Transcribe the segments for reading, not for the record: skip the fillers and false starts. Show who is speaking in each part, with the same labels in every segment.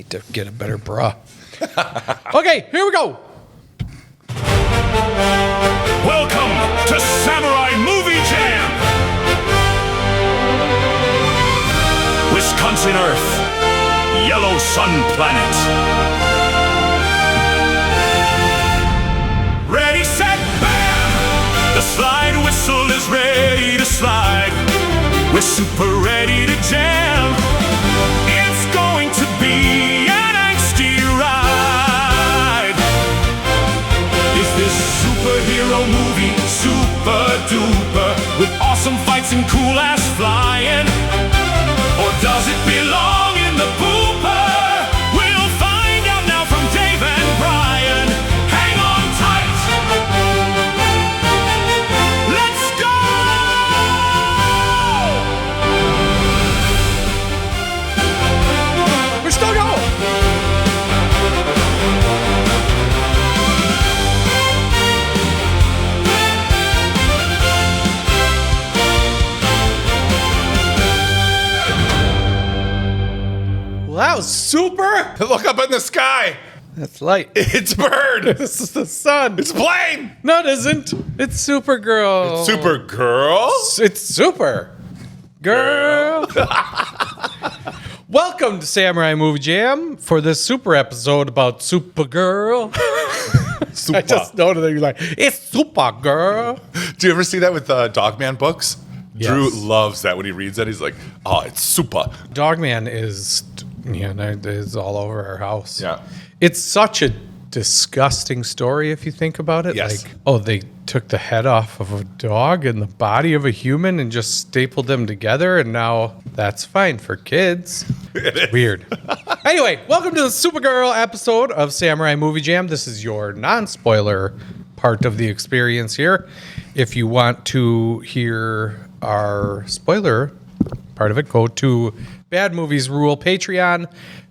Speaker 1: need to get a better bra. Okay, here we go.
Speaker 2: Welcome to Samurai Movie Jam! Wisconsin Earth, Yellow Sun Planet. Ready, set, bam! The slide whistle is ready to slide. We're super ready to jam. It's going to be an angsty ride. Is this superhero movie super duper with awesome fights and cool ass flying? Or does it belong in the pooper? We'll find out now from Dave and Brian. Hang on tight. Let's go!
Speaker 1: We're still going. Well, that was super.
Speaker 3: Look up in the sky.
Speaker 1: That's light.
Speaker 3: It's bird.
Speaker 1: This is the sun.
Speaker 3: It's plane.
Speaker 1: No, it isn't. It's Supergirl.
Speaker 3: Supergirl.
Speaker 1: It's Super Girl. Welcome to Samurai Movie Jam for this super episode about Supergirl.
Speaker 3: Super.
Speaker 1: I just noted that you're like, it's Supergirl.
Speaker 3: Do you ever see that with Dogman books?
Speaker 1: Yes.
Speaker 3: Drew loves that when he reads that. He's like, oh, it's super.
Speaker 1: Dogman is all over our house.
Speaker 3: Yeah.
Speaker 1: It's such a disgusting story if you think about it.
Speaker 3: Yes.
Speaker 1: Like, oh, they took the head off of a dog and the body of a human and just stapled them together, and now that's fine for kids. It's weird. Anyway, welcome to the Supergirl episode of Samurai Movie Jam. This is your non-spoiler part of the experience here. If you want to hear our spoiler part of it, go to Bad Movies Rule Patreon.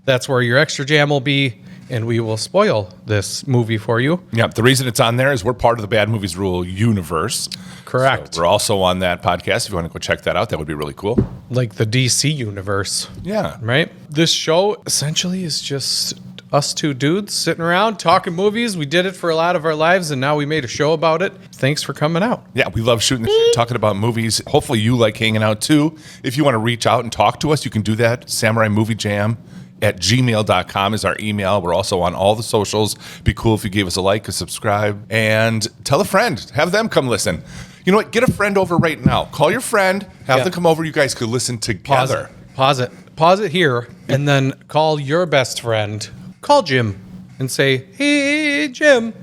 Speaker 1: That's where your extra jam will be, and we will spoil this movie for you.
Speaker 3: Yeah, the reason it's on there is we're part of the Bad Movies Rule universe.
Speaker 1: Correct.
Speaker 3: So we're also on that podcast. If you want to go check that out, that would be really cool.
Speaker 1: Like the DC universe.
Speaker 3: Yeah.
Speaker 1: Right? This show essentially is just us two dudes sitting around talking movies. We did it for a lot of our lives, and now we made a show about it. Thanks for coming out.
Speaker 3: Yeah, we love shooting the shit, talking about movies. Hopefully you like hanging out too. If you want to reach out and talk to us, you can do that. SamuraiMovieJam@gmail.com is our email. We're also on all the socials. Be cool if you gave us a like, a subscribe, and tell a friend. Have them come listen. You know what? Get a friend over right now. Call your friend. Have them come over. You guys could listen together.
Speaker 1: Pause it here, and then call your best friend. Call Jim and say, hey, Jim,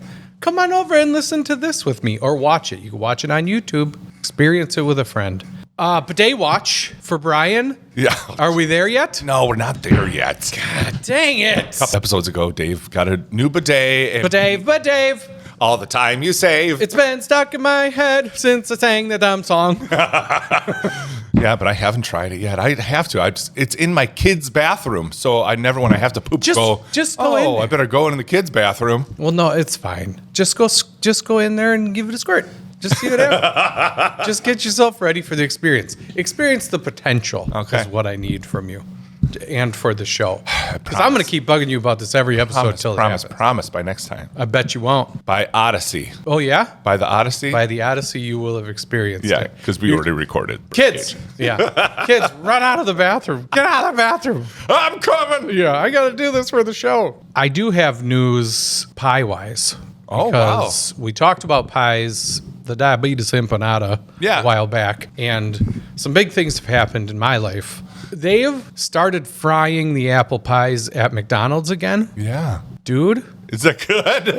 Speaker 1: come on over and listen to this with me, or watch it. You can watch it on YouTube. Experience it with a friend. Bidet watch for Brian.
Speaker 3: Yeah.
Speaker 1: Are we there yet?
Speaker 3: No, we're not there yet.
Speaker 1: God dang it.
Speaker 3: A couple episodes ago, Dave got a new bidet. And
Speaker 1: But Dave.
Speaker 3: all the time you save.
Speaker 1: It's been stuck in my head since I sang the dumb song.
Speaker 3: Yeah, but I haven't tried it yet. I have to. It's in my kid's bathroom, so I never, when I have to poop,
Speaker 1: Just go in there.
Speaker 3: I better go in the kid's bathroom.
Speaker 1: Well, no, it's fine. Just go in there and give it a squirt. Just see what happens. Just get yourself ready for the experience. Experience the potential is what I need from you. And for the show. Because I'm going to keep bugging you about this every episode until it happens.
Speaker 3: Promise by next time.
Speaker 1: I bet you won't.
Speaker 3: By Odyssey.
Speaker 1: Oh, yeah?
Speaker 3: By the Odyssey?
Speaker 1: By the Odyssey, you will have experienced
Speaker 3: Yeah,
Speaker 1: it.
Speaker 3: because we already recorded.
Speaker 1: Kids. Yeah. Kids, run out of the bathroom. Get out of the bathroom.
Speaker 3: I'm coming.
Speaker 1: Yeah, I got to do this for the show. I do have news pie-wise.
Speaker 3: Oh,
Speaker 1: because we talked about pies, the diabetes empanada, a while back, and some big things have happened in my life. They've started frying the apple pies at McDonald's again.
Speaker 3: Yeah.
Speaker 1: Dude.
Speaker 3: Is that good?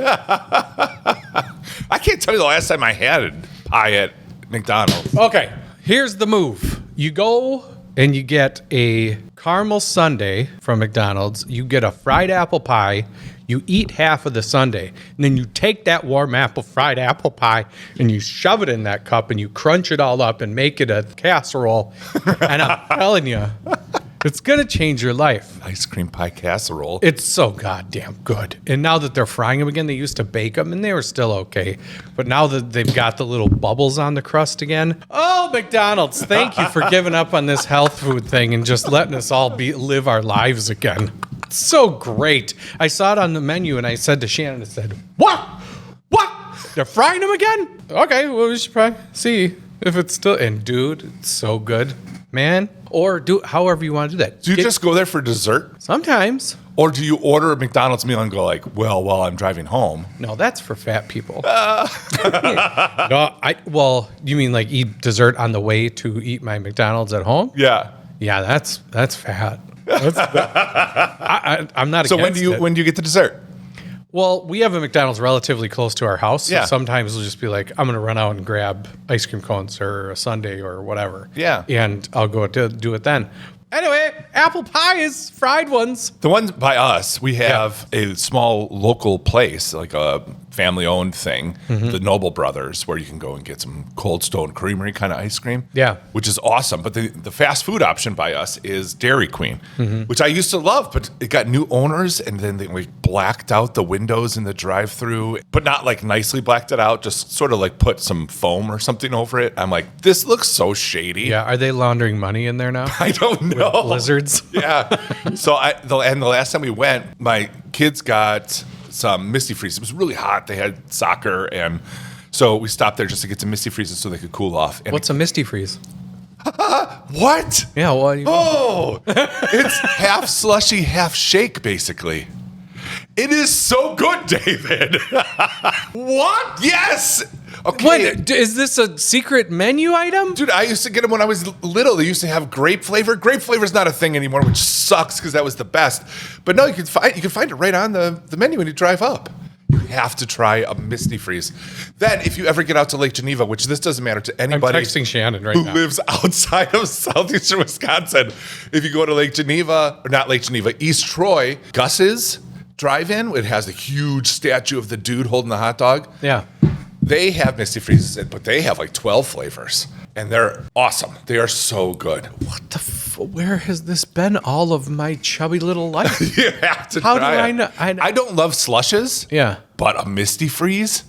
Speaker 3: I can't tell you the last time I had pie at McDonald's.
Speaker 1: Okay, here's the move. You go and you get a caramel sundae from McDonald's. You get a fried apple pie. You eat half of the sundae, and then you take that warm fried apple pie, and you shove it in that cup, and you crunch it all up and make it a casserole. And I'm telling you, it's going to change your life.
Speaker 3: Ice cream pie casserole.
Speaker 1: It's so goddamn good. And now that they're frying them again, they used to bake them, and they were still okay. But now that they've got the little bubbles on the crust again, oh, McDonald's, thank you for giving up on this health food thing and just letting us all live our lives again. It's so great. I saw it on the menu and I said to Shannon, I said, what? They're frying them again? Okay, well, we should probably see if it's still. And dude, it's so good, man. Or do however you want to do that.
Speaker 3: Do you just go there for dessert?
Speaker 1: Sometimes.
Speaker 3: Or do you order a McDonald's meal and go like, well, while I'm driving home?
Speaker 1: No, that's for fat people. Well, you mean like eat dessert on the way to eat my McDonald's at home?
Speaker 3: Yeah.
Speaker 1: Yeah, that's fat. I'm not.
Speaker 3: So
Speaker 1: against
Speaker 3: when do you get the dessert?
Speaker 1: Well, we have a McDonald's relatively close to our house. So
Speaker 3: Yeah.
Speaker 1: sometimes we'll just be like, I'm going to run out and grab ice cream cones or a sundae or whatever.
Speaker 3: Yeah.
Speaker 1: And I'll go to do it then. Anyway, apple pies, fried ones.
Speaker 3: The ones by us, we have a small local place, like a family-owned thing, the Noble Brothers, where you can go and get some Cold Stone Creamery kind of ice cream.
Speaker 1: Yeah.
Speaker 3: Which is awesome. But the fast food option by us is Dairy Queen, which I used to love, but it got new owners, and then they like blacked out the windows in the drive-thru, but not like nicely blacked it out, just sort of like put some foam or something over it. I'm like, this looks so shady.
Speaker 1: Yeah, are they laundering money in there now?
Speaker 3: I don't know.
Speaker 1: Blizzards?
Speaker 3: Yeah. So the last time we went, my kids got some Misty Freeze. It was really hot. They had soccer, and so we stopped there just to get some Misty Freezes so they could cool off. And
Speaker 1: What's a Misty Freeze?
Speaker 3: what?
Speaker 1: Yeah, what do you
Speaker 3: Oh, it's half slushy, half shake, basically. It is so good, David. What? Yes. Okay.
Speaker 1: What? Is this a secret menu item?
Speaker 3: Dude, I used to get them when I was little. They used to have grape flavor. Grape flavor is not a thing anymore, which sucks because that was the best. But no, you can find it right on the menu when you drive up. You have to try a Misty Freeze. Then, if you ever get out to Lake Geneva, which this doesn't matter to anybody
Speaker 1: I'm texting Shannon right
Speaker 3: who
Speaker 1: now.
Speaker 3: lives outside of southeastern Wisconsin, if you go to Lake Geneva, or not Lake Geneva, East Troy, Gus's drive-in, it has a huge statue of the dude holding the hot dog.
Speaker 1: Yeah.
Speaker 3: They have Misty Freezes, but they have like 12 flavors, and they're awesome. They are so good.
Speaker 1: What the where has this been all of my chubby little life?
Speaker 3: You have to
Speaker 1: How do
Speaker 3: try
Speaker 1: I
Speaker 3: it.
Speaker 1: know?
Speaker 3: I don't love slushes.
Speaker 1: Yeah.
Speaker 3: But a Misty Freeze?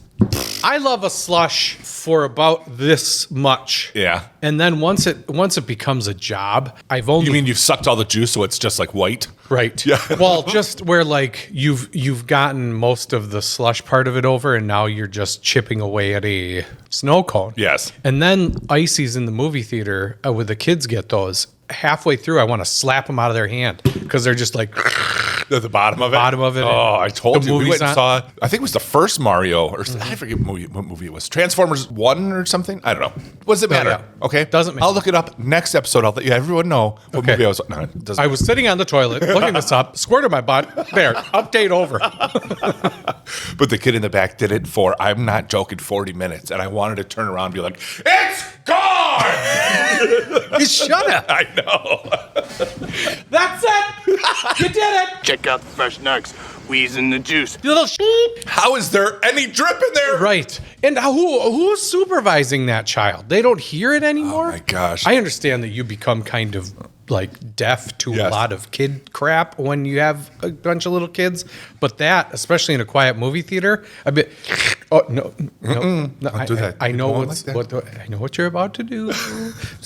Speaker 1: I love a slush for about this much.
Speaker 3: Yeah.
Speaker 1: And then once it becomes a job, I've only
Speaker 3: You mean you've sucked all the juice so it's just like white?
Speaker 1: right.
Speaker 3: Yeah.
Speaker 1: Well, just where like you've gotten most of the slush part of it over, and now you're just chipping away at a snow cone.
Speaker 3: Yes.
Speaker 1: And then ices in the movie theater with the kids get those. Halfway through, I want to slap them out of their hand because they're just like
Speaker 3: At the bottom of it?
Speaker 1: Bottom of it.
Speaker 3: Oh, I told
Speaker 1: The
Speaker 3: you. We
Speaker 1: movie's
Speaker 3: went and saw, I think it was the first Mario, or I forget what movie it was. Transformers 1 or something? I don't know. What does it matter?
Speaker 1: yeah.
Speaker 3: Okay?
Speaker 1: Doesn't matter.
Speaker 3: I'll look it up next episode. I'll let everyone know what
Speaker 1: Okay.
Speaker 3: movie I was. No, it doesn't
Speaker 1: I was sitting on the toilet looking this up, squirted my butt. There, update over.
Speaker 3: But the kid in the back did it for, I'm not joking, 40 minutes. And I wanted to turn around and be like, it's gone!
Speaker 1: You shut up.
Speaker 3: I know.
Speaker 1: That's it. You did it.
Speaker 4: Check out the fresh nugs. Wheezing the juice.
Speaker 1: You little sheep.
Speaker 3: How is there any drip in there?
Speaker 1: Right. And who's supervising that child? They don't hear it anymore?
Speaker 3: Oh, my gosh.
Speaker 1: I understand that you become kind of like deaf to a
Speaker 3: Yes.
Speaker 1: lot of kid crap when you have a bunch of little kids, but that, especially in a quiet movie theater, a bit. Oh no!
Speaker 3: Don't do that.
Speaker 1: I know
Speaker 3: You don't
Speaker 1: what's
Speaker 3: like that.
Speaker 1: I know what you're about to do.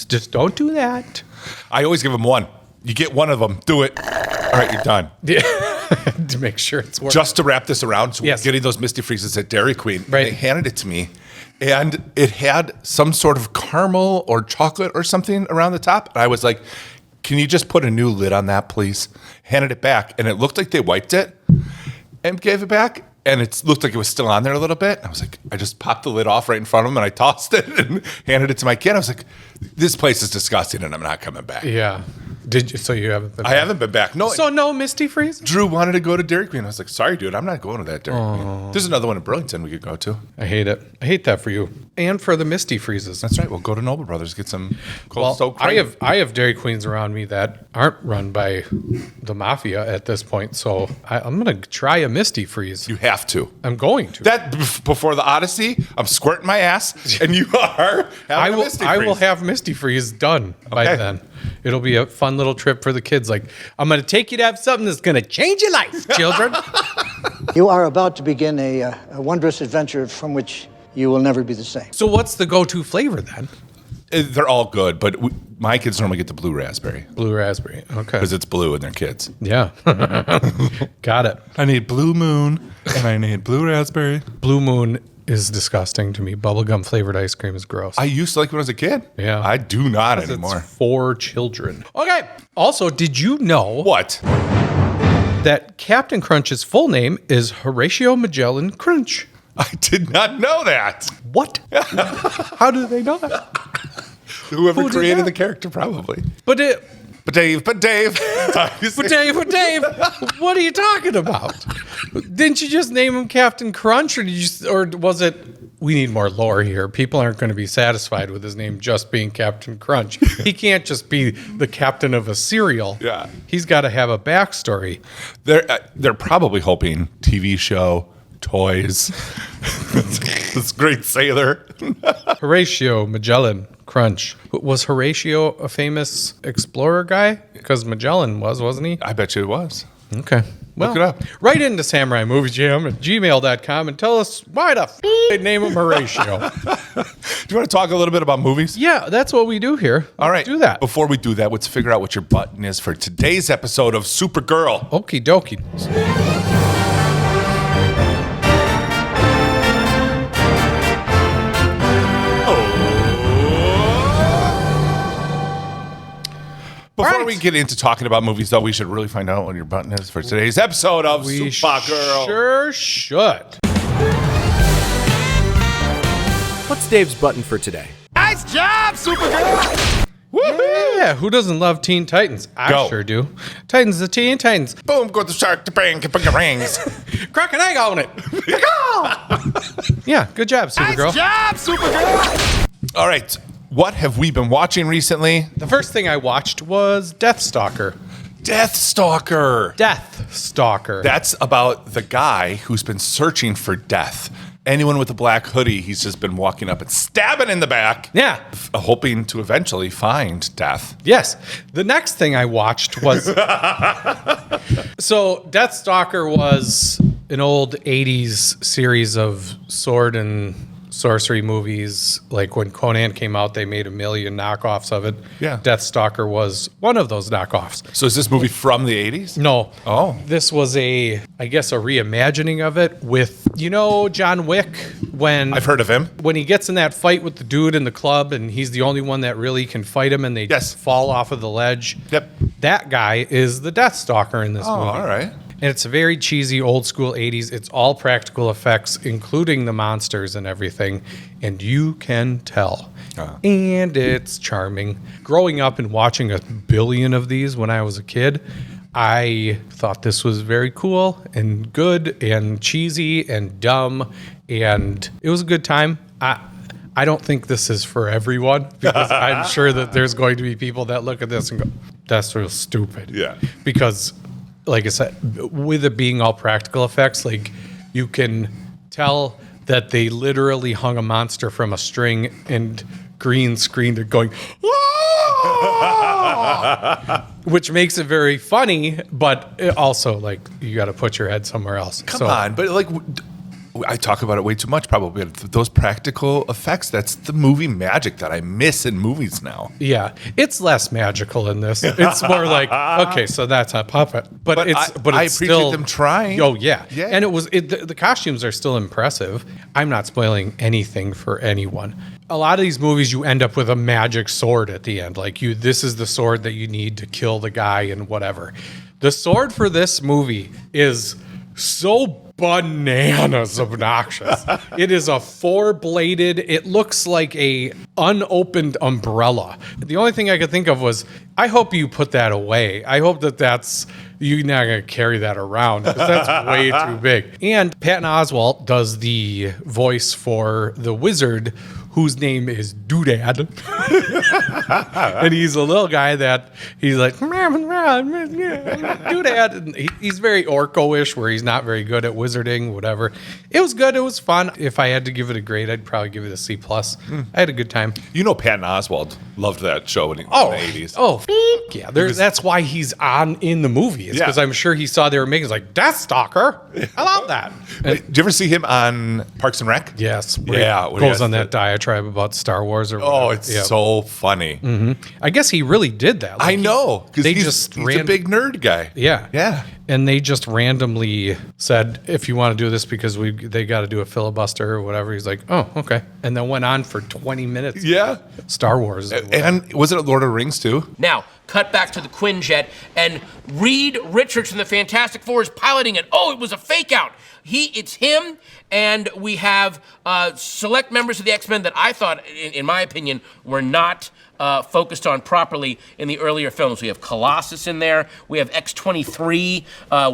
Speaker 1: Just don't do that.
Speaker 3: I always give them one. You get one of them, do it. All right, you're done.
Speaker 1: Yeah. To make sure it's working.
Speaker 3: Just to wrap this around, so
Speaker 1: Yes.
Speaker 3: we're getting those Misty Freezes at Dairy Queen.
Speaker 1: Right.
Speaker 3: They handed it to me, and it had some sort of caramel or chocolate or something around the top. And I was like, can you just put a new lid on that, please? Handed it back, and it looked like they wiped it and gave it back. And it looked like it was still on there a little bit. I was like, I just popped the lid off right in front of him, and I tossed it and handed it to my kid. I was like, this place is disgusting, and I'm not coming back.
Speaker 1: Yeah. Did you? So you haven't been?
Speaker 3: I haven't been back. No.
Speaker 1: So no Misty Freeze?
Speaker 3: Drew wanted to go to Dairy Queen. I was like, sorry, dude, I'm not going to that Dairy Queen. There's another one in Burlington we could go to.
Speaker 1: I hate it. I hate that for you and for the Misty Freezes.
Speaker 3: That's right. We'll go to Noble Brothers, get some cold
Speaker 1: Well,
Speaker 3: soaked
Speaker 1: I
Speaker 3: cream.
Speaker 1: have Dairy Queens around me that aren't run by the mafia at this point, so I'm gonna try a Misty Freeze.
Speaker 3: You have to.
Speaker 1: I'm going to.
Speaker 3: That before the Odyssey, I'm squirting my ass, and you are.
Speaker 1: I
Speaker 3: having a
Speaker 1: will.
Speaker 3: Misty
Speaker 1: I will
Speaker 3: Freeze.
Speaker 1: have Misty Freeze done by
Speaker 3: Okay.
Speaker 1: then. It'll be a fun little trip for the kids. Like, I'm gonna take you to have something that's gonna change your life, children.
Speaker 5: You are about to begin a wondrous adventure from which you will never be the same.
Speaker 1: So, what's the go-to flavor then?
Speaker 3: They're all good, but my kids normally get the blue raspberry
Speaker 1: Blue raspberry. Okay.
Speaker 3: because it's blue and they're kids.
Speaker 1: Yeah. Got it.
Speaker 3: I need blue moon and I need blue raspberry.
Speaker 1: Blue Moon is disgusting to me. Bubblegum flavored ice cream is gross.
Speaker 3: I used to like it when I was a kid.
Speaker 1: Yeah.
Speaker 3: I do not
Speaker 1: It's
Speaker 3: anymore.
Speaker 1: for children. Okay. Also, did you know
Speaker 3: What?
Speaker 1: that Captain Crunch's full name is Horatio Magellan Crunch?
Speaker 3: I did not know that.
Speaker 1: What? How do they know that?
Speaker 3: Whoever
Speaker 1: Who did
Speaker 3: created
Speaker 1: that?
Speaker 3: the character, probably.
Speaker 1: But it.
Speaker 3: But Dave.
Speaker 1: But Dave, what are you talking about? Didn't you just name him Captain Crunch, or was it? We need more lore here. People aren't going to be satisfied with his name just being Captain Crunch. He can't just be the captain of a cereal.
Speaker 3: Yeah.
Speaker 1: He's got to have a backstory.
Speaker 3: They're probably hoping TV show, toys, this great sailor.
Speaker 1: Horatio Magellan Crunch. Was Horatio a famous explorer guy? Because Magellan wasn't he?
Speaker 3: I bet you it was.
Speaker 1: Okay. Well,
Speaker 3: Look it up.
Speaker 1: Write into samuraimoviejam@gmail.com and tell us why the they name him Horatio.
Speaker 3: Do you want to talk a little bit about movies?
Speaker 1: Yeah, that's what we do here.
Speaker 3: All right.
Speaker 1: Do that.
Speaker 3: Before we do that, let's figure out what your button is for today's episode of Supergirl.
Speaker 1: Okie dokie.
Speaker 3: Before
Speaker 1: All right.
Speaker 3: we get into talking about movies, though, we should really find out what your button is for today's episode of
Speaker 1: We
Speaker 3: Supergirl.
Speaker 1: sure should.
Speaker 6: What's Dave's button for today?
Speaker 4: Nice job, Supergirl!
Speaker 1: Yeah, who doesn't love Teen Titans? I
Speaker 3: Go.
Speaker 1: sure do. Titans, the Teen Titans.
Speaker 3: Boom, go the shark to bang, rings.
Speaker 1: Crack an egg on it. Yeah, good job, Supergirl.
Speaker 4: Nice job, Supergirl!
Speaker 3: All right. What have we been watching recently?
Speaker 1: The first thing I watched was Deathstalker.
Speaker 3: Deathstalker.
Speaker 1: Deathstalker.
Speaker 3: That's about the guy who's been searching for death. Anyone with a black hoodie, he's just been walking up and stabbing in the back.
Speaker 1: Yeah.
Speaker 3: Hoping to eventually find death.
Speaker 1: Yes. The next thing I watched was so Deathstalker was an old 80s series of sword and sorcery movies. Like when Conan came out, they made a million knockoffs of it.
Speaker 3: Yeah.
Speaker 1: Deathstalker was one of those knockoffs.
Speaker 3: So is this movie from the 80s?
Speaker 1: No.
Speaker 3: Oh.
Speaker 1: This was I guess a reimagining of it with, John Wick when
Speaker 3: I've heard of him.
Speaker 1: when he gets in that fight with the dude in the club and he's the only one that really can fight him and they
Speaker 3: Yes.
Speaker 1: fall off of the ledge.
Speaker 3: Yep.
Speaker 1: That guy is the Deathstalker in this
Speaker 3: Oh,
Speaker 1: movie.
Speaker 3: all right.
Speaker 1: And it's very cheesy, old school 80s. It's all practical effects, including the monsters and everything. And you can tell. And it's charming. Growing up and watching a billion of these when I was a kid, I thought this was very cool and good and cheesy and dumb. And it was a good time. I don't think this is for everyone because I'm sure that there's going to be people that look at this and go, that's real stupid.
Speaker 3: Yeah.
Speaker 1: Because like I said, with it being all practical effects, like you can tell that they literally hung a monster from a string and green screened it going, "Ah!" which makes it very funny, but it also like you got to put your head somewhere else.
Speaker 3: Come on, but like I talk about it way too much probably. Those practical effects, that's the movie magic that I miss in movies now.
Speaker 1: Yeah, it's less magical in this. It's more like, okay, so that's a puppet, but
Speaker 3: But
Speaker 1: it's
Speaker 3: I appreciate
Speaker 1: still
Speaker 3: them trying.
Speaker 1: Oh yeah,
Speaker 3: Yeah.
Speaker 1: and the costumes are still impressive. I'm not spoiling anything for anyone. A lot of these movies, you end up with a magic sword at the end. Like this is the sword that you need to kill the guy and whatever. The sword for this movie is so bananas obnoxious. It is a 4-bladed, it looks like a unopened umbrella. The only thing I could think of was, I hope you put that away. I hope you're not going to carry that around because that's way too big. And Patton Oswalt does the voice for the wizard whose name is Doodad. And he's a little guy that he's like, Doodad. And he's very Orko-ish where he's not very good at wizarding, whatever. It was good. It was fun. If I had to give it a grade, I'd probably give it a C+. I had a good time.
Speaker 3: Patton Oswalt loved that show in the 80s.
Speaker 1: Yeah. That's why he's in the movie. It's
Speaker 3: Yeah.
Speaker 1: because I'm sure he saw they were making it. It's like, Deathstalker. I love that. And
Speaker 3: Did you ever see him on Parks and Rec?
Speaker 1: yes. Where
Speaker 3: Yeah,
Speaker 1: he
Speaker 3: where he
Speaker 1: goes
Speaker 3: has
Speaker 1: on
Speaker 3: the-
Speaker 1: that diatribe diatribe about Star Wars or whatever.
Speaker 3: Oh, it's so funny.
Speaker 1: I guess he really did that.
Speaker 3: I know, because
Speaker 1: they
Speaker 3: he's
Speaker 1: just
Speaker 3: a big nerd guy.
Speaker 1: Yeah.
Speaker 3: Yeah.
Speaker 1: And they just randomly said, if you want to do this because they got to do a filibuster or whatever. He's like, oh, okay. And then went on for 20 minutes.
Speaker 3: Yeah.
Speaker 1: Star Wars.
Speaker 3: And was it Lord of the Rings, too?
Speaker 7: Now, cut back to the Quinjet, and Reed Richards from the Fantastic Four is piloting it. Oh, it was a fake out. It's him, and we have select members of the X-Men that I thought, in my opinion, were not focused on properly in the earlier films. We have Colossus in there. We have X-23,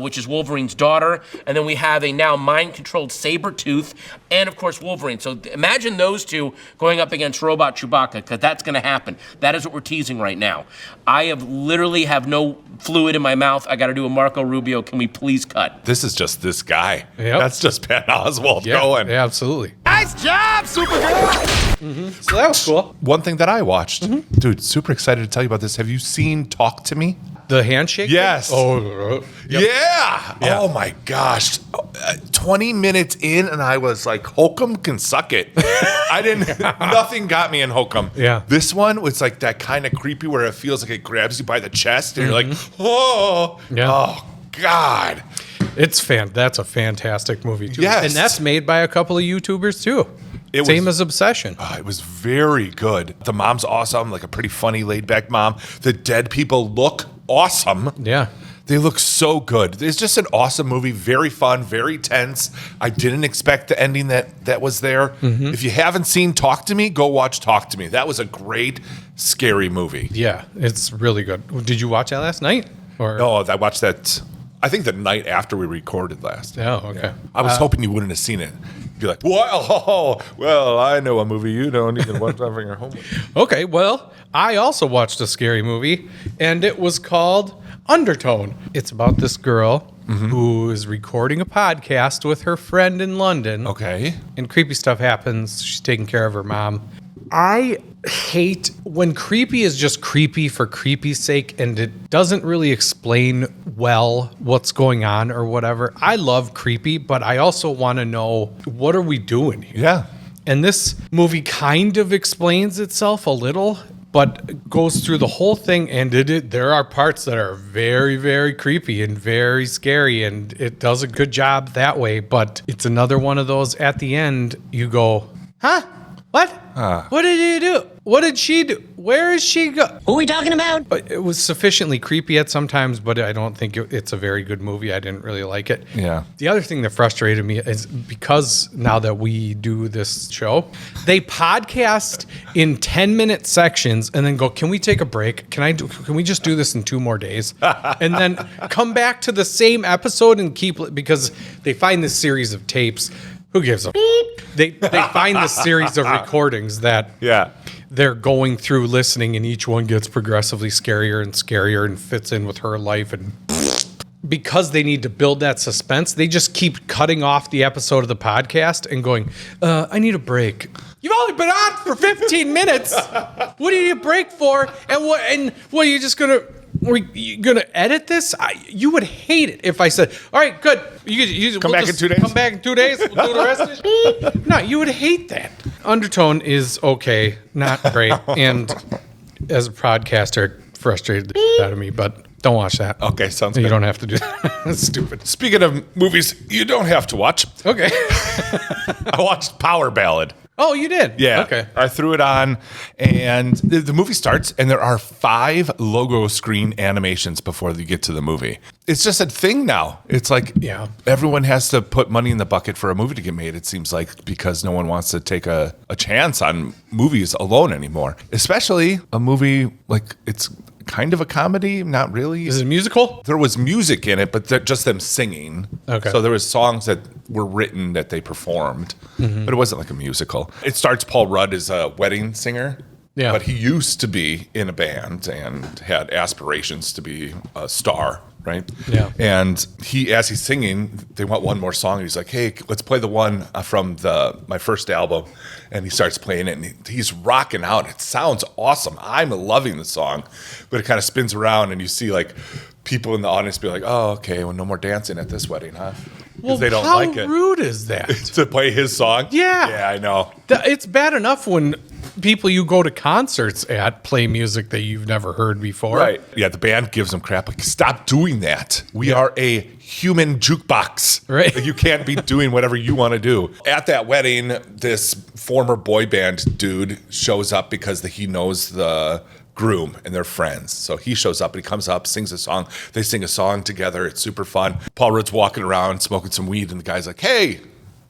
Speaker 7: which is Wolverine's daughter. And then we have a now mind-controlled Sabretooth, and, of course, Wolverine. So imagine those two going up against Robot Chewbacca, because that's going to happen. That is what we're teasing right now. I literally have no fluid in my mouth. I got to do a Marco Rubio. Can we please cut?
Speaker 3: This is just this guy.
Speaker 1: Yep.
Speaker 3: That's just Pat Oswalt going.
Speaker 1: Yeah, absolutely.
Speaker 4: Nice job, Supergirl.
Speaker 1: So that was cool.
Speaker 3: One thing that I watched, dude, super excited to tell you about this. Have you seen Talk to Me?
Speaker 1: The handshake?
Speaker 3: Yes.
Speaker 1: Oh, yep.
Speaker 3: Yeah.
Speaker 1: Yeah.
Speaker 3: Oh my gosh. 20 minutes in, and I was like, Hokum can suck it. Nothing got me in Hokum.
Speaker 1: Yeah.
Speaker 3: This one was like that kind of creepy where it feels like it grabs you by the chest, and you're like, oh.
Speaker 1: Yeah.
Speaker 3: Oh, God.
Speaker 1: That's a fantastic movie, too.
Speaker 3: Yes.
Speaker 1: And that's made by a couple of YouTubers, too. Same as Obsession.
Speaker 3: It was very good. The mom's awesome, like a pretty funny, laid-back mom. The dead people look awesome.
Speaker 1: Yeah.
Speaker 3: They look so good. It's just an awesome movie, very fun, very tense. I didn't expect the ending that was there. If you haven't seen Talk to Me, go watch Talk to Me. That was a great, scary movie.
Speaker 1: Yeah, it's really good. Did you watch that last night? Or?
Speaker 3: No, I watched that, I think the night after we recorded last.
Speaker 1: Oh, okay.
Speaker 3: I was hoping you wouldn't have seen it. Be like, well, I know a movie you don't. You can watch that from your homework.
Speaker 1: Okay, well, I also watched a scary movie, and it was called Undertone. It's about this girl who is recording a podcast with her friend in London.
Speaker 3: Okay.
Speaker 1: And creepy stuff happens. She's taking care of her mom. I hate when creepy is just creepy for creepy's sake and it doesn't really explain well what's going on or whatever. I love creepy, but I also want to know, what are we doing here?
Speaker 3: Yeah.
Speaker 1: And this movie kind of explains itself a little, but goes through the whole thing, and there are parts that are very, very creepy and very scary, and it does a good job that way, but it's another one of those at the end, you go, huh? What? What did you do? What did she do? Where is she go?
Speaker 8: Who are we talking about?
Speaker 1: It was sufficiently creepy at sometimes, but I don't think it's a very good movie. I didn't really like it.
Speaker 3: Yeah.
Speaker 1: The other thing that frustrated me is because now that we do this show, they podcast in 10-minute sections and then go, can we take a break? Can we just do this in 2 more days? And then come back to the same episode and keep, because they find this series of tapes. Who gives a They find this series of recordings that they're going through listening, and each one gets progressively scarier and scarier and fits in with her life. And because they need to build that suspense, they just keep cutting off the episode of the podcast and going, I need a break. You've only been on for 15 minutes. What do you need a break for? And what are you just going to... Are you going to edit this? You would hate it if I said, all right, good. You
Speaker 3: Come back in 2 days?
Speaker 1: Come back in 2 days. We'll do the rest of it. No, you would hate that. Undertone is okay, not great. And as a podcaster, it frustrated the shit out of me, but don't watch that.
Speaker 3: Okay, sounds
Speaker 1: You
Speaker 3: good.
Speaker 1: don't have to do that. That's stupid.
Speaker 3: Speaking of movies you don't have to watch,
Speaker 1: Okay.
Speaker 3: I watched Power Ballad.
Speaker 1: Oh, you did?
Speaker 3: Yeah.
Speaker 1: Okay.
Speaker 3: I threw it on, and the movie starts, and there are 5 logo screen animations before you get to the movie. It's just a thing now. It's like everyone has to put money in the bucket for a movie to get made, it seems like, because no one wants to take a chance on movies alone anymore. Especially a movie like it's kind of a comedy, not really.
Speaker 1: Is it a musical?
Speaker 3: There was music in it, but just them singing.
Speaker 1: Okay.
Speaker 3: So there was songs that were written that they performed, but it wasn't like a musical. It starts Paul Rudd is a wedding singer.
Speaker 1: Yeah.
Speaker 3: But he used to be in a band and had aspirations to be a star, right?
Speaker 1: Yeah.
Speaker 3: And as he's singing, they want one more song. And he's like, hey, let's play the one from my first album. And he starts playing it, and he's rocking out. It sounds awesome. I'm loving the song. But it kind of spins around, and you see like people in the audience be like, oh, okay, well, no more dancing at this wedding, huh? Because
Speaker 1: Well,
Speaker 3: they don't
Speaker 1: how
Speaker 3: like it.
Speaker 1: rude is that?
Speaker 3: To play his song?
Speaker 1: Yeah.
Speaker 3: Yeah, I know.
Speaker 1: It's bad enough when people you go to concerts at play music that you've never heard before.
Speaker 3: Right. Yeah, the band gives them crap. Like, stop doing that. We are a human jukebox.
Speaker 1: Right.
Speaker 3: Like, you can't be doing whatever you want to do. At that wedding, this former boy band dude shows up because he knows the groom and they're friends. So he shows up and he comes up, sings a song. They sing a song together. It's super fun. Paul Rudd's walking around smoking some weed and the guy's like, hey,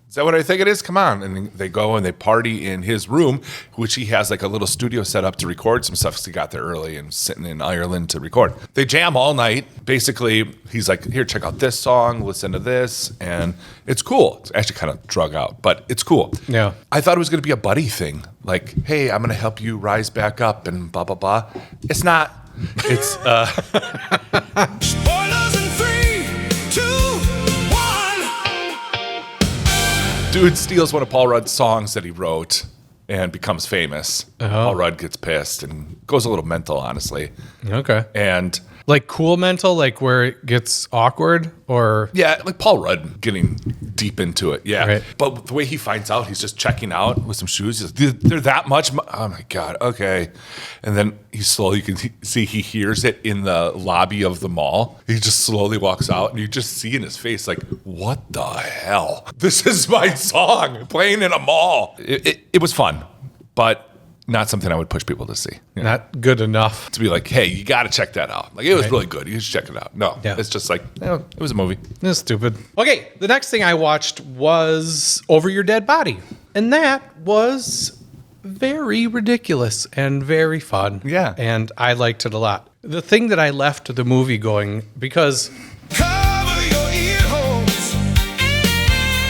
Speaker 3: is that what I think it is? Come on. And they go and they party in his room, which he has like a little studio set up to record some stuff because he got there early and sitting in Ireland to record. They jam all night. Basically, he's like, here, check out this song, listen to this. And it's cool. It's actually kind of drug out, but it's cool.
Speaker 1: Yeah.
Speaker 3: I thought it was going to be a buddy thing. Like, hey, I'm going to help you rise back up and blah, blah, blah. It's not. It's,
Speaker 2: Spoilers in 3, 2, 1.
Speaker 3: dude steals one of Paul Rudd's songs that he wrote and becomes famous. Paul Rudd gets pissed and goes a little mental, honestly.
Speaker 1: Okay.
Speaker 3: And
Speaker 1: Like cool mental, like where it gets awkward, or
Speaker 3: yeah, like Paul Rudd getting deep into it. Yeah.
Speaker 1: Right.
Speaker 3: But the way he finds out, he's just checking out with some shoes. He's like, they're that much. Oh my God. Okay. And then he slowly, you can see he hears it in the lobby of the mall. He just slowly walks out and you just see in his face, like, what the hell? This is my song playing in a mall. It was fun, but not something I would push people to see. You know?
Speaker 1: not good enough.
Speaker 3: To be like, hey, you got to check that out. Like, it was really good. You should check it out. No,
Speaker 1: Yeah.
Speaker 3: it's just like, it was a movie.
Speaker 1: That's stupid. Okay, the next thing I watched was Over Your Dead Body. And that was very ridiculous and very fun.
Speaker 3: Yeah.
Speaker 1: And I liked it a lot. The thing that I left the movie going, because
Speaker 2: Cover your ear holes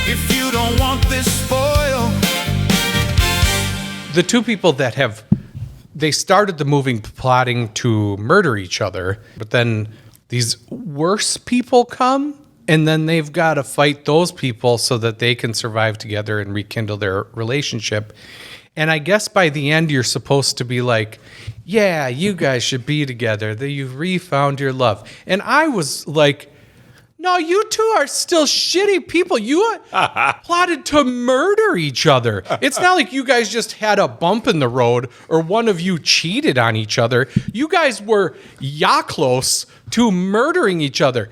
Speaker 2: if you don't want this spoil.
Speaker 1: the two people that they started the movie plotting to murder each other, but then these worse people come, and then they've got to fight those people so that they can survive together and rekindle their relationship. And I guess by the end, you're supposed to be like, yeah, you guys should be together, that you've refound your love. And I was like, no, you two are still shitty people. You plotted to murder each other. It's not like you guys just had a bump in the road or one of you cheated on each other. You guys were close to murdering each other.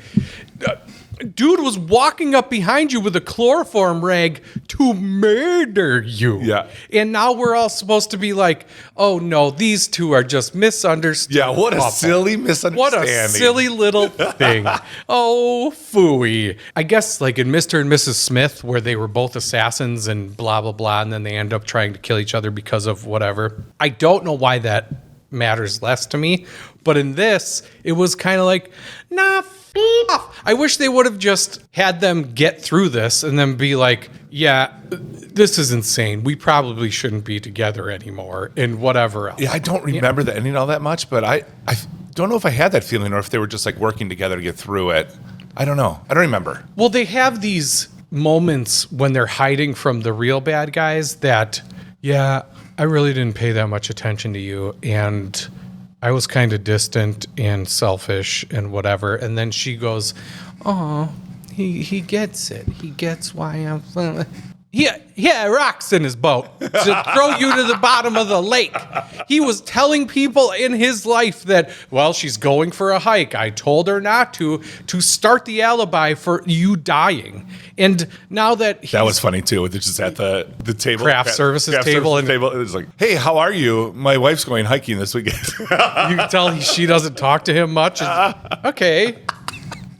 Speaker 1: Dude was walking up behind you with a chloroform rag to murder you.
Speaker 3: Yeah.
Speaker 1: And now we're all supposed to be like, oh no, these two are just misunderstood.
Speaker 3: Yeah, what a
Speaker 1: couple.
Speaker 3: silly
Speaker 1: What
Speaker 3: misunderstanding.
Speaker 1: a silly little thing. Oh, phooey. I guess like in Mr. and Mrs. Smith, where they were both assassins and blah, blah, blah, and then they end up trying to kill each other because of whatever. I don't know why that matters less to me, but in this, it was kind of like, nah, off. I wish they would have just had them get through this and then be like, yeah, this is insane. We probably shouldn't be together anymore and whatever else.
Speaker 3: Yeah, I don't remember the ending all that much, but I don't know if I had that feeling or if they were just like working together to get through it. I don't know. I don't remember.
Speaker 1: Well, they have these moments when they're hiding from the real bad guys that, yeah, I really didn't pay that much attention to you, and I was kind of distant and selfish and whatever. And then she goes, oh, he gets it. He gets why I'm... Yeah, rocks in his boat to throw you to the bottom of the lake. He was telling people in his life that, well, she's going for a hike. I told her not to start the alibi for you dying. And now that
Speaker 3: That was funny too. It's just at the table,
Speaker 1: Craft services table, and-
Speaker 3: table. It was like, hey, how are you? My wife's going hiking this weekend.
Speaker 1: you can tell she doesn't talk to him much. Okay.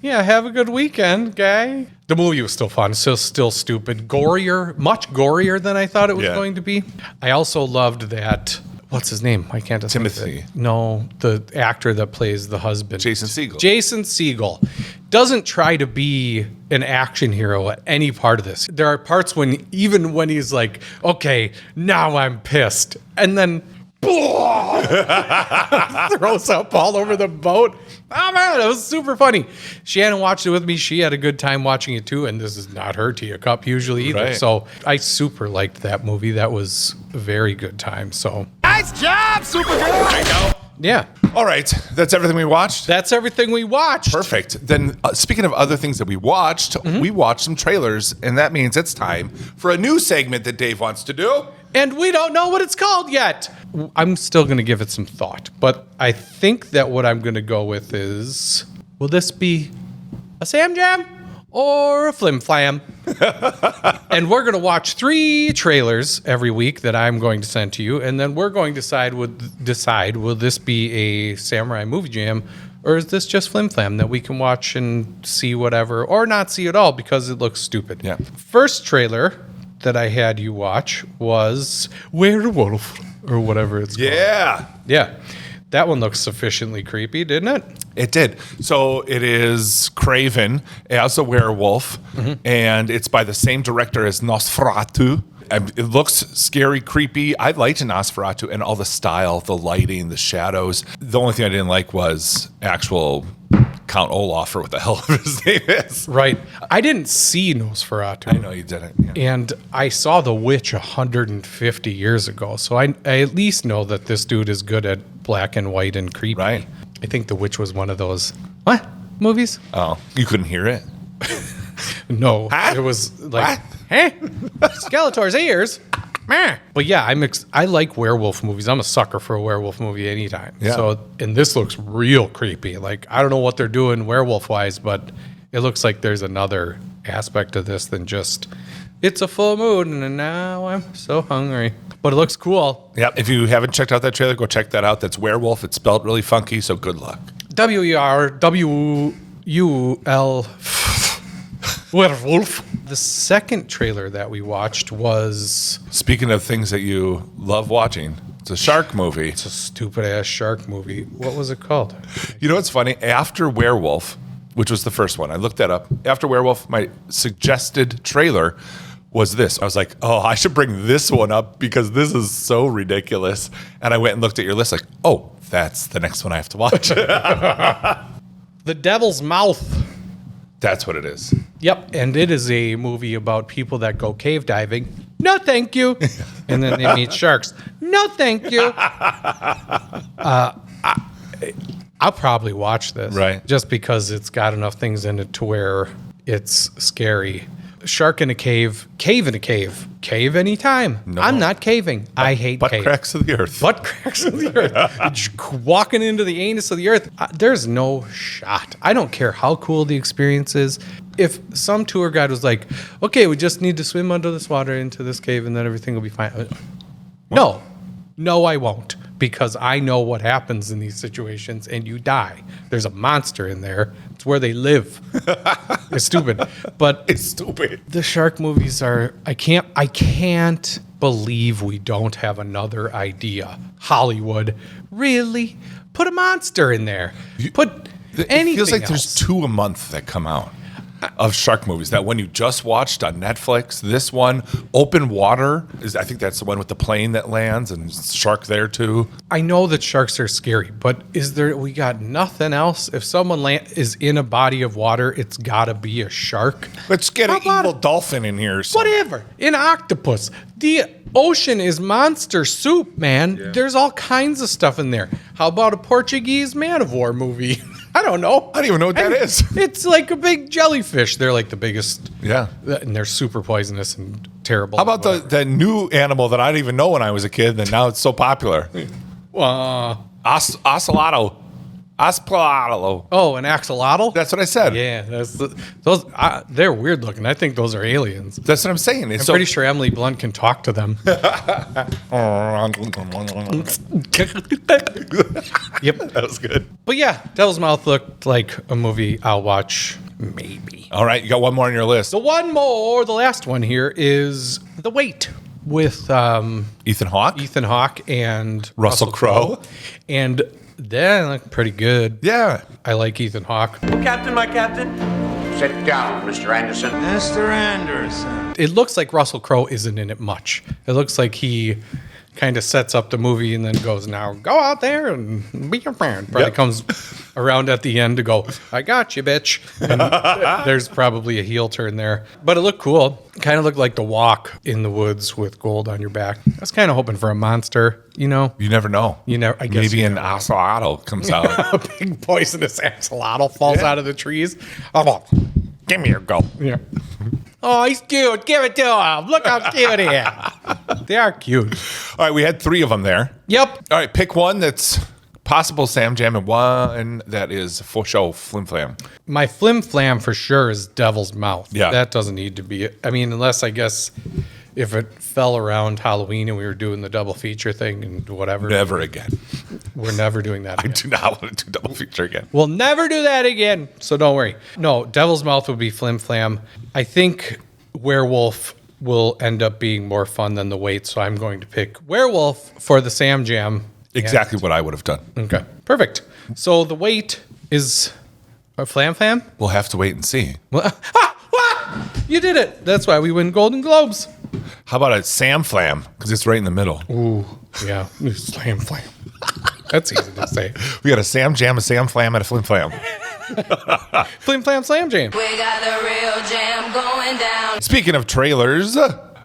Speaker 1: Yeah, have a good weekend, guy. The movie was still fun, still stupid. Gorier, much gorier than I thought it was going to be. I also loved that, what's his name? I can't think of
Speaker 3: Timothy.
Speaker 1: it. No, the actor that plays the husband.
Speaker 3: Jason Segel.
Speaker 1: Jason Segel doesn't try to be an action hero at any part of this. There are parts when he's like, okay, now I'm pissed. And then throws up all over the boat. Oh man, it was super funny. Shannon watched it with me. She had a good time watching it too, and this is not her teacup usually either.
Speaker 3: Right.
Speaker 1: So I super liked that movie. That was a very good time. So
Speaker 4: Nice job, Supergirl!
Speaker 1: yeah.
Speaker 3: All right, that's everything we watched.
Speaker 1: That's everything we watched.
Speaker 3: Perfect. Then, speaking of other things that we watched, we watched some trailers, and that means it's time for a new segment that Dave wants to do.
Speaker 1: And we don't know what it's called yet. I'm still going to give it some thought, but I think that what I'm going to go with is, will this be a Sam Jam or a Flim Flam? And we're going to watch 3 trailers every week that I'm going to send to you, and then we're going to decide will this be a Samurai Movie Jam, or is this just Flim Flam that we can watch and see whatever, or not see at all because it looks stupid.
Speaker 3: Yeah.
Speaker 1: First trailer that I had you watch was Werewolf, or whatever it's called. Yeah. That one looks sufficiently creepy, didn't it?
Speaker 3: It did. So it is Craven as a werewolf, and it's by the same director as Nosferatu. And it looks scary, creepy. I liked Nosferatu and all the style, the lighting, the shadows. The only thing I didn't like was actual Count Olaf, or what the hell his name is.
Speaker 1: Right. I didn't see Nosferatu.
Speaker 3: I know you didn't. Yeah.
Speaker 1: And I saw The Witch 150 years ago, so I at least know that this dude is good at black and white and creepy.
Speaker 3: Right.
Speaker 1: I think The Witch was one of those, what, movies?
Speaker 3: Oh, you couldn't hear it?
Speaker 1: No.
Speaker 3: Huh?
Speaker 1: It was like, Skeletor's ears. Meh. But yeah, I like werewolf movies. I'm a sucker for a werewolf movie anytime.
Speaker 3: Yeah.
Speaker 1: So, and this looks real creepy. Like, I don't know what they're doing werewolf-wise, but it looks like there's another aspect to this than just, it's a full moon, and now I'm so hungry. But it looks cool.
Speaker 3: Yeah. If you haven't checked out that trailer, go check that out. That's Werewolf. It's spelled really funky, so good luck.
Speaker 1: WERWUL Werewolf. The second trailer that we watched was,
Speaker 3: Speaking of things that you love watching, it's a shark movie.
Speaker 1: it's a stupid ass shark movie. What was it called?
Speaker 3: You know what's funny? After Werewolf, which was the first one, I looked that up. After Werewolf, my suggested trailer was this. I was like, oh, I should bring this one up because this is so ridiculous. And I went and looked at your list like, oh, that's the next one I have to watch.
Speaker 1: The Devil's Mouth.
Speaker 3: That's what it is.
Speaker 1: Yep, and it is a movie about people that go cave diving. No, thank you. And then they meet sharks. No, thank you. I'll probably watch this.
Speaker 3: Right.
Speaker 1: Just because it's got enough things in it to where it's scary. Shark in a cave in a cave. Cave anytime.
Speaker 3: No.
Speaker 1: I'm not caving. I hate
Speaker 3: Butt
Speaker 1: cave.
Speaker 3: cracks of the earth.
Speaker 1: Butt cracks of the earth. Just walking into the anus of the earth. There's no shot. I don't care how cool the experience is. If some tour guide was like, okay, we just need to swim under this water into this cave and then everything will be fine. No, I won't. Because I know what happens in these situations and you die. There's a monster in there. It's where they live. It's stupid. But
Speaker 3: It's stupid.
Speaker 1: the shark movies are, I can't believe we don't have another idea. Hollywood, really? Put a monster in there. Put anything
Speaker 3: It feels like
Speaker 1: else.
Speaker 3: there's 2 a month that come out of shark movies. That one you just watched on Netflix, this one, Open Water, I think that's the one with the plane that lands and shark there too.
Speaker 1: I know that sharks are scary, but we got nothing else? If someone is in a body of water, it's gotta be a shark.
Speaker 3: Let's get
Speaker 1: How
Speaker 3: an
Speaker 1: about
Speaker 3: evil dolphin in here.
Speaker 1: Whatever. An octopus. The ocean is monster soup, man.
Speaker 3: Yeah.
Speaker 1: There's all kinds of stuff in there. How about a Portuguese man of war movie? I don't know.
Speaker 3: I don't even know what that is.
Speaker 1: It's like a big jellyfish. They're like the biggest.
Speaker 3: Yeah.
Speaker 1: And they're super poisonous and terrible.
Speaker 3: How about the new animal that I didn't even know when I was a kid and now it's so popular? Ocelotto. Ocelotto.
Speaker 1: Oh, an axolotl?
Speaker 3: That's what I said.
Speaker 1: Yeah, those. They're weird looking. I think those are aliens.
Speaker 3: That's what I'm saying.
Speaker 1: I'm pretty sure Emily Blunt can talk to them. Yep.
Speaker 3: That was good.
Speaker 1: But yeah, Devil's Mouth looked like a movie I'll watch maybe.
Speaker 3: All right, you got one more on your list.
Speaker 1: The last one here is The Wait with
Speaker 3: Ethan Hawke?
Speaker 1: Ethan Hawke and
Speaker 3: Russell Crowe.
Speaker 1: And they look pretty good.
Speaker 3: Yeah.
Speaker 1: I like Ethan Hawke.
Speaker 4: Captain, my captain.
Speaker 8: Sit down, Mr. Anderson.
Speaker 4: Mr. Anderson.
Speaker 1: It looks like Russell Crowe isn't in it much. It looks like he kind of sets up the movie and then goes, now go out there and be your friend. Probably comes around at the end to go, I got you, bitch. And there's probably a heel turn there. But it looked cool. Kind of looked like the walk in the woods with gold on your back. I was kind of hoping for a monster,
Speaker 3: You never know.
Speaker 1: I guess
Speaker 3: Maybe an axolotl comes out.
Speaker 1: a big poisonous axolotl falls out of the trees. Oh,
Speaker 3: Give me your go.
Speaker 1: yeah. Oh, he's cute. Give it to him. Look how cute he is. They are cute.
Speaker 3: All right, we had 3 of them there.
Speaker 1: Yep.
Speaker 3: All right, pick one that's possible Sam Jam and one that is for show Flim Flam.
Speaker 1: My flim flam for sure is Devil's Mouth.
Speaker 3: Yeah.
Speaker 1: That doesn't need to be. I mean, unless I guess if it fell around Halloween and we were doing the double feature thing and whatever.
Speaker 3: Never again.
Speaker 1: We're never doing that
Speaker 3: I
Speaker 1: again.
Speaker 3: do not want to do double feature again.
Speaker 1: We'll never do that again. So don't worry. No, Devil's Mouth would be Flim Flam. I think Werewolf will end up being more fun than the Wait. So I'm going to pick Werewolf for the Sam Jam.
Speaker 3: Exactly what I would have done.
Speaker 1: Okay. Perfect. So the Wait is a Flam Flam?
Speaker 3: We'll have to wait and see.
Speaker 1: What? You did it. That's why we win Golden Globes.
Speaker 3: How about a Sam Flam? Because it's right in the middle.
Speaker 1: Ooh, yeah. Slam Flam. That's easy to say.
Speaker 3: We got a Sam Jam, a Sam Flam, and a Flim Flam.
Speaker 1: Flim Flam Slam Jam.
Speaker 9: We got the real jam going down.
Speaker 3: Speaking of trailers,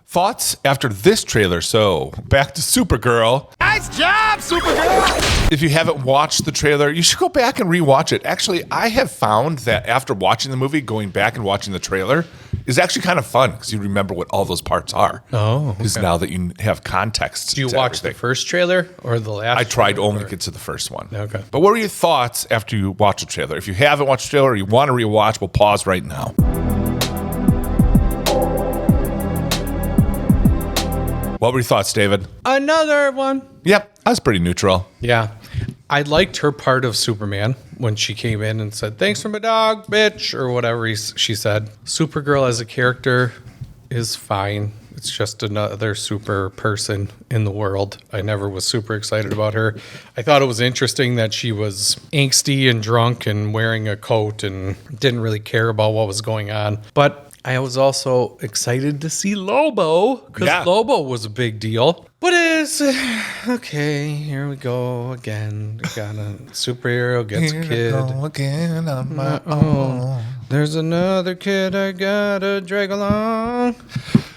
Speaker 3: thoughts after this trailer. So back to Supergirl.
Speaker 4: Nice job, Supergirl!
Speaker 3: If you haven't watched the trailer, you should go back and rewatch it. Actually, I have found that after watching the movie, going back and watching the trailer is actually kind of fun because you remember what all those parts are.
Speaker 1: Oh,
Speaker 3: Because now that you have context.
Speaker 1: Do you
Speaker 3: to
Speaker 1: watch the
Speaker 3: everything.
Speaker 1: first trailer or the last?
Speaker 3: I tried to
Speaker 1: trailer,
Speaker 3: only
Speaker 1: or-
Speaker 3: get to the first one.
Speaker 1: Okay.
Speaker 3: But what were your thoughts after you watched the trailer? If you haven't watched the trailer or you want to rewatch, we'll pause right now. What were your thoughts, David?
Speaker 1: Another one.
Speaker 3: Yep, I was pretty neutral.
Speaker 1: Yeah. I liked her part of Superman when she came in and said, thanks for my dog, bitch, or whatever she said. Supergirl as a character is fine. It's just another super person in the world. I never was super excited about her. I thought it was interesting that she was angsty and drunk and wearing a coat and didn't really care about what was going on. But I was also excited to see Lobo because
Speaker 3: Yeah.
Speaker 1: Lobo was a big deal. But it's okay. Here we go again. Got a superhero gets a kid.
Speaker 3: Again on my
Speaker 1: Oh, there's another kid I gotta drag along.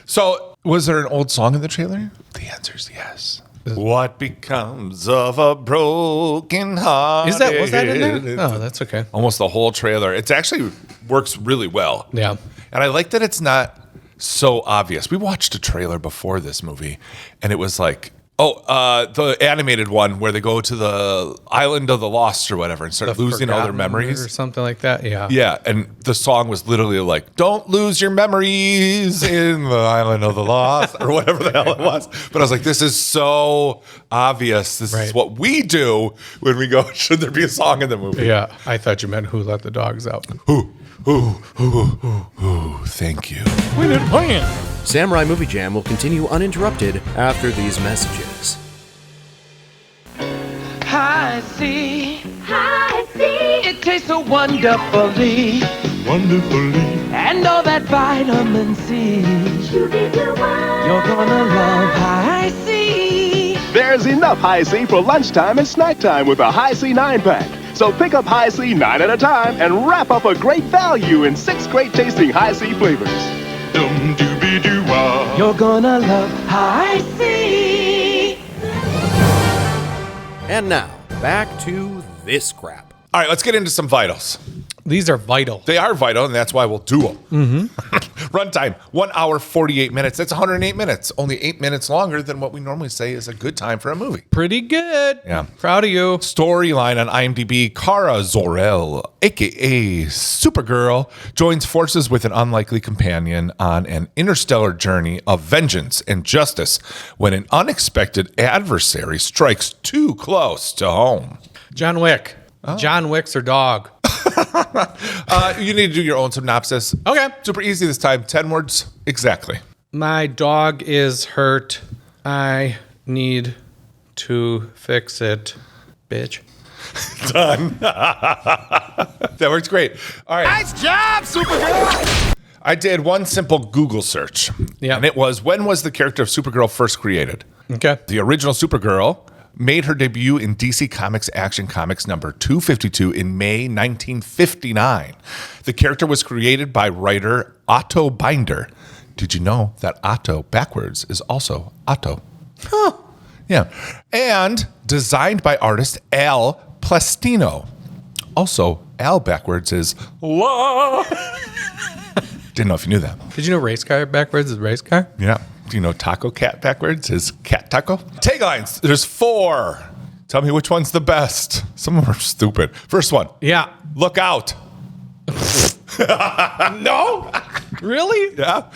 Speaker 3: So, was there an old song in the trailer? The answer is yes. What becomes of a broken heart?
Speaker 1: Was that in there? Oh, that's okay.
Speaker 3: Almost the whole trailer. It actually works really well.
Speaker 1: Yeah.
Speaker 3: And I like that it's not so obvious. We watched a trailer before this movie, and it was like, the animated one where they go to the island of the lost or whatever and start losing all their
Speaker 1: Forgotten
Speaker 3: memories.
Speaker 1: or something like that. Yeah.
Speaker 3: Yeah, and the song was literally like, don't lose your memories in the island of the lost, or whatever the hell it was. But I was like, this is so obvious. This is
Speaker 1: Right.
Speaker 3: what we do when we go, should there be a song in the movie?
Speaker 1: Yeah. I thought you meant Who Let the Dogs Out.
Speaker 3: Thank you.
Speaker 1: We didn't plan.
Speaker 6: Samurai Movie Jam will continue uninterrupted after these messages.
Speaker 10: Hi, C.
Speaker 9: Hi, C.
Speaker 10: It tastes so wonderfully.
Speaker 4: Wonderfully.
Speaker 10: And all that vitamin C. You're gonna love Hi, C.
Speaker 4: There's enough High C for lunchtime and snack time with a High C 9-pack. So pick up High C 9 at a time and wrap up a great value in 6 great tasting High C flavors. Dum-dooby-doo-wah.
Speaker 10: You're gonna love Hi, C.
Speaker 6: And now, back to this crap.
Speaker 3: All right, let's get into some vitals.
Speaker 1: These are vital.
Speaker 3: They are vital, and that's why we'll do them. Mm-hmm. Runtime, 1 hour, 48 minutes. That's 108 minutes. Only 8 minutes longer than what we normally say is a good time for a movie.
Speaker 1: Pretty good.
Speaker 3: Yeah.
Speaker 1: Proud of you.
Speaker 3: Storyline on IMDb, Kara Zor-El, a.k.a. Supergirl, joins forces with an unlikely companion on an interstellar journey of vengeance and justice when an unexpected adversary strikes too close to home.
Speaker 1: John Wick. John Wick's her dog.
Speaker 3: You need to do your own synopsis.
Speaker 1: Okay.
Speaker 3: Super easy this time. 10 words exactly.
Speaker 1: My dog is hurt. I need to fix it, bitch.
Speaker 3: Done. That works great. All right.
Speaker 4: Nice job, Supergirl!
Speaker 3: I did one simple Google search.
Speaker 1: Yeah.
Speaker 3: And it was, when was the character of Supergirl first created?
Speaker 1: Okay.
Speaker 3: The original Supergirl made her debut in DC Comics Action Comics number 252 in May 1959. The character was created by writer Otto Binder. Did you know that Otto backwards is also Otto?
Speaker 1: Huh.
Speaker 3: Yeah. And designed by artist Al Plastino. Also, Al backwards is La. Didn't know if you knew that.
Speaker 1: Did you know race car backwards is race car?
Speaker 3: Yeah. Do you know taco cat backwards is cat taco? Taglines. There's 4. Tell me which one's the best. Some of them are stupid. First one.
Speaker 1: Yeah.
Speaker 3: Look out.
Speaker 1: No? Really?
Speaker 3: Yeah.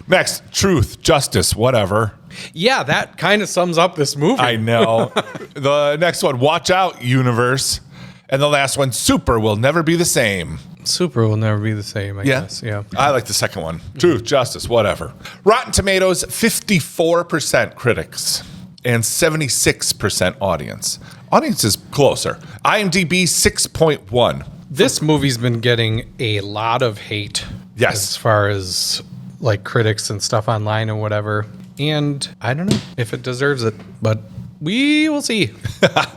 Speaker 3: Next. Truth, justice, whatever.
Speaker 1: Yeah, that kind of sums up this movie.
Speaker 3: I know. The next one. Watch out, universe. And the last one. Super will never be the same.
Speaker 1: Super will never be the same, I guess. Yeah.
Speaker 3: I like the second one. Truth, justice, whatever. Rotten Tomatoes, 54% critics and 76% audience. Audience is closer. IMDb, 6.1.
Speaker 1: This movie's been getting a lot of hate.
Speaker 3: Yes.
Speaker 1: As far as like critics and stuff online and whatever. And I don't know if it deserves it, but we will see.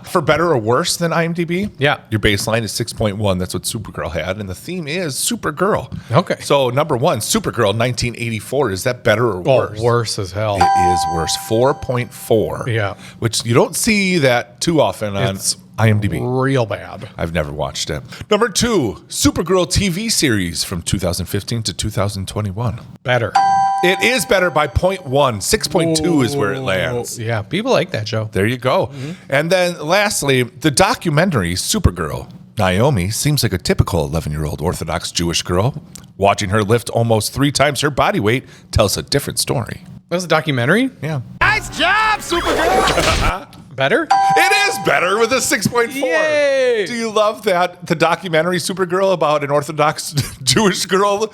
Speaker 3: For better or worse than IMDb?
Speaker 1: Yeah.
Speaker 3: Your baseline is 6.1. That's what Supergirl had. And the theme is Supergirl.
Speaker 1: Okay.
Speaker 3: So, number 1, Supergirl, 1984. Is that better or worse?
Speaker 1: Oh, worse as hell.
Speaker 3: It is worse. 4.4.
Speaker 1: Yeah.
Speaker 3: Which you don't see that too often on
Speaker 1: It's
Speaker 3: IMDb.
Speaker 1: real bad.
Speaker 3: I've never watched it. Number 2, Supergirl TV series from 2015 to 2021.
Speaker 1: Better.
Speaker 3: It is better by 0.1. 6.2 is where it lands.
Speaker 1: Yeah, people like that show.
Speaker 3: There you go. And then lastly, the documentary Supergirl. Naomi seems like a typical 11-year-old Orthodox Jewish girl. Watching her lift almost 3 times her body weight tells a different story.
Speaker 1: That was a documentary?
Speaker 3: Yeah.
Speaker 4: Nice job, Supergirl!
Speaker 1: Better?
Speaker 3: It is better with a 6.4.
Speaker 1: Yay!
Speaker 3: Do you love that the documentary Supergirl about an Orthodox Jewish girl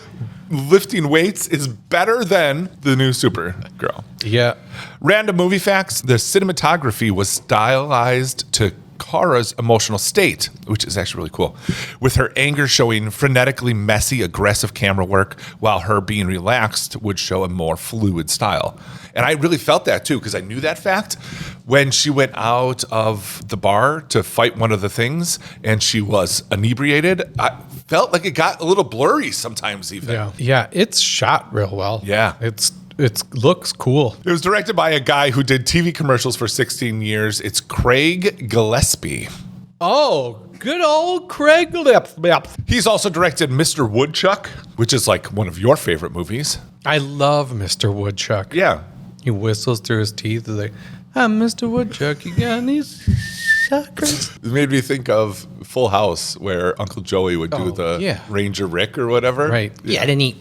Speaker 3: lifting weights is better than the new Supergirl?
Speaker 1: Yeah.
Speaker 3: Random movie facts. The cinematography was stylized to Kara's emotional state, which is actually really cool, with her anger showing frenetically messy, aggressive camera work, while her being relaxed would show a more fluid style. And I really felt that too, because I knew that fact when she went out of the bar to fight one of the things and she was inebriated. I felt like it got a little blurry sometimes even.
Speaker 1: Yeah. Yeah, it's shot real well.
Speaker 3: Yeah.
Speaker 1: It looks cool.
Speaker 3: It was directed by a guy who did TV commercials for 16 years. It's Craig Gillespie.
Speaker 1: Oh, good old Craig Gillespie.
Speaker 3: He's also directed Mr. Woodchuck, which is like one of your favorite movies.
Speaker 1: I love Mr. Woodchuck.
Speaker 3: Yeah.
Speaker 1: He whistles through his teeth. He's like, I'm Mr. Woodchuck. You got any suckers?
Speaker 3: It made me think of Full House, where Uncle Joey would do the Ranger Rick or whatever.
Speaker 1: Right.
Speaker 11: Yeah, didn't he?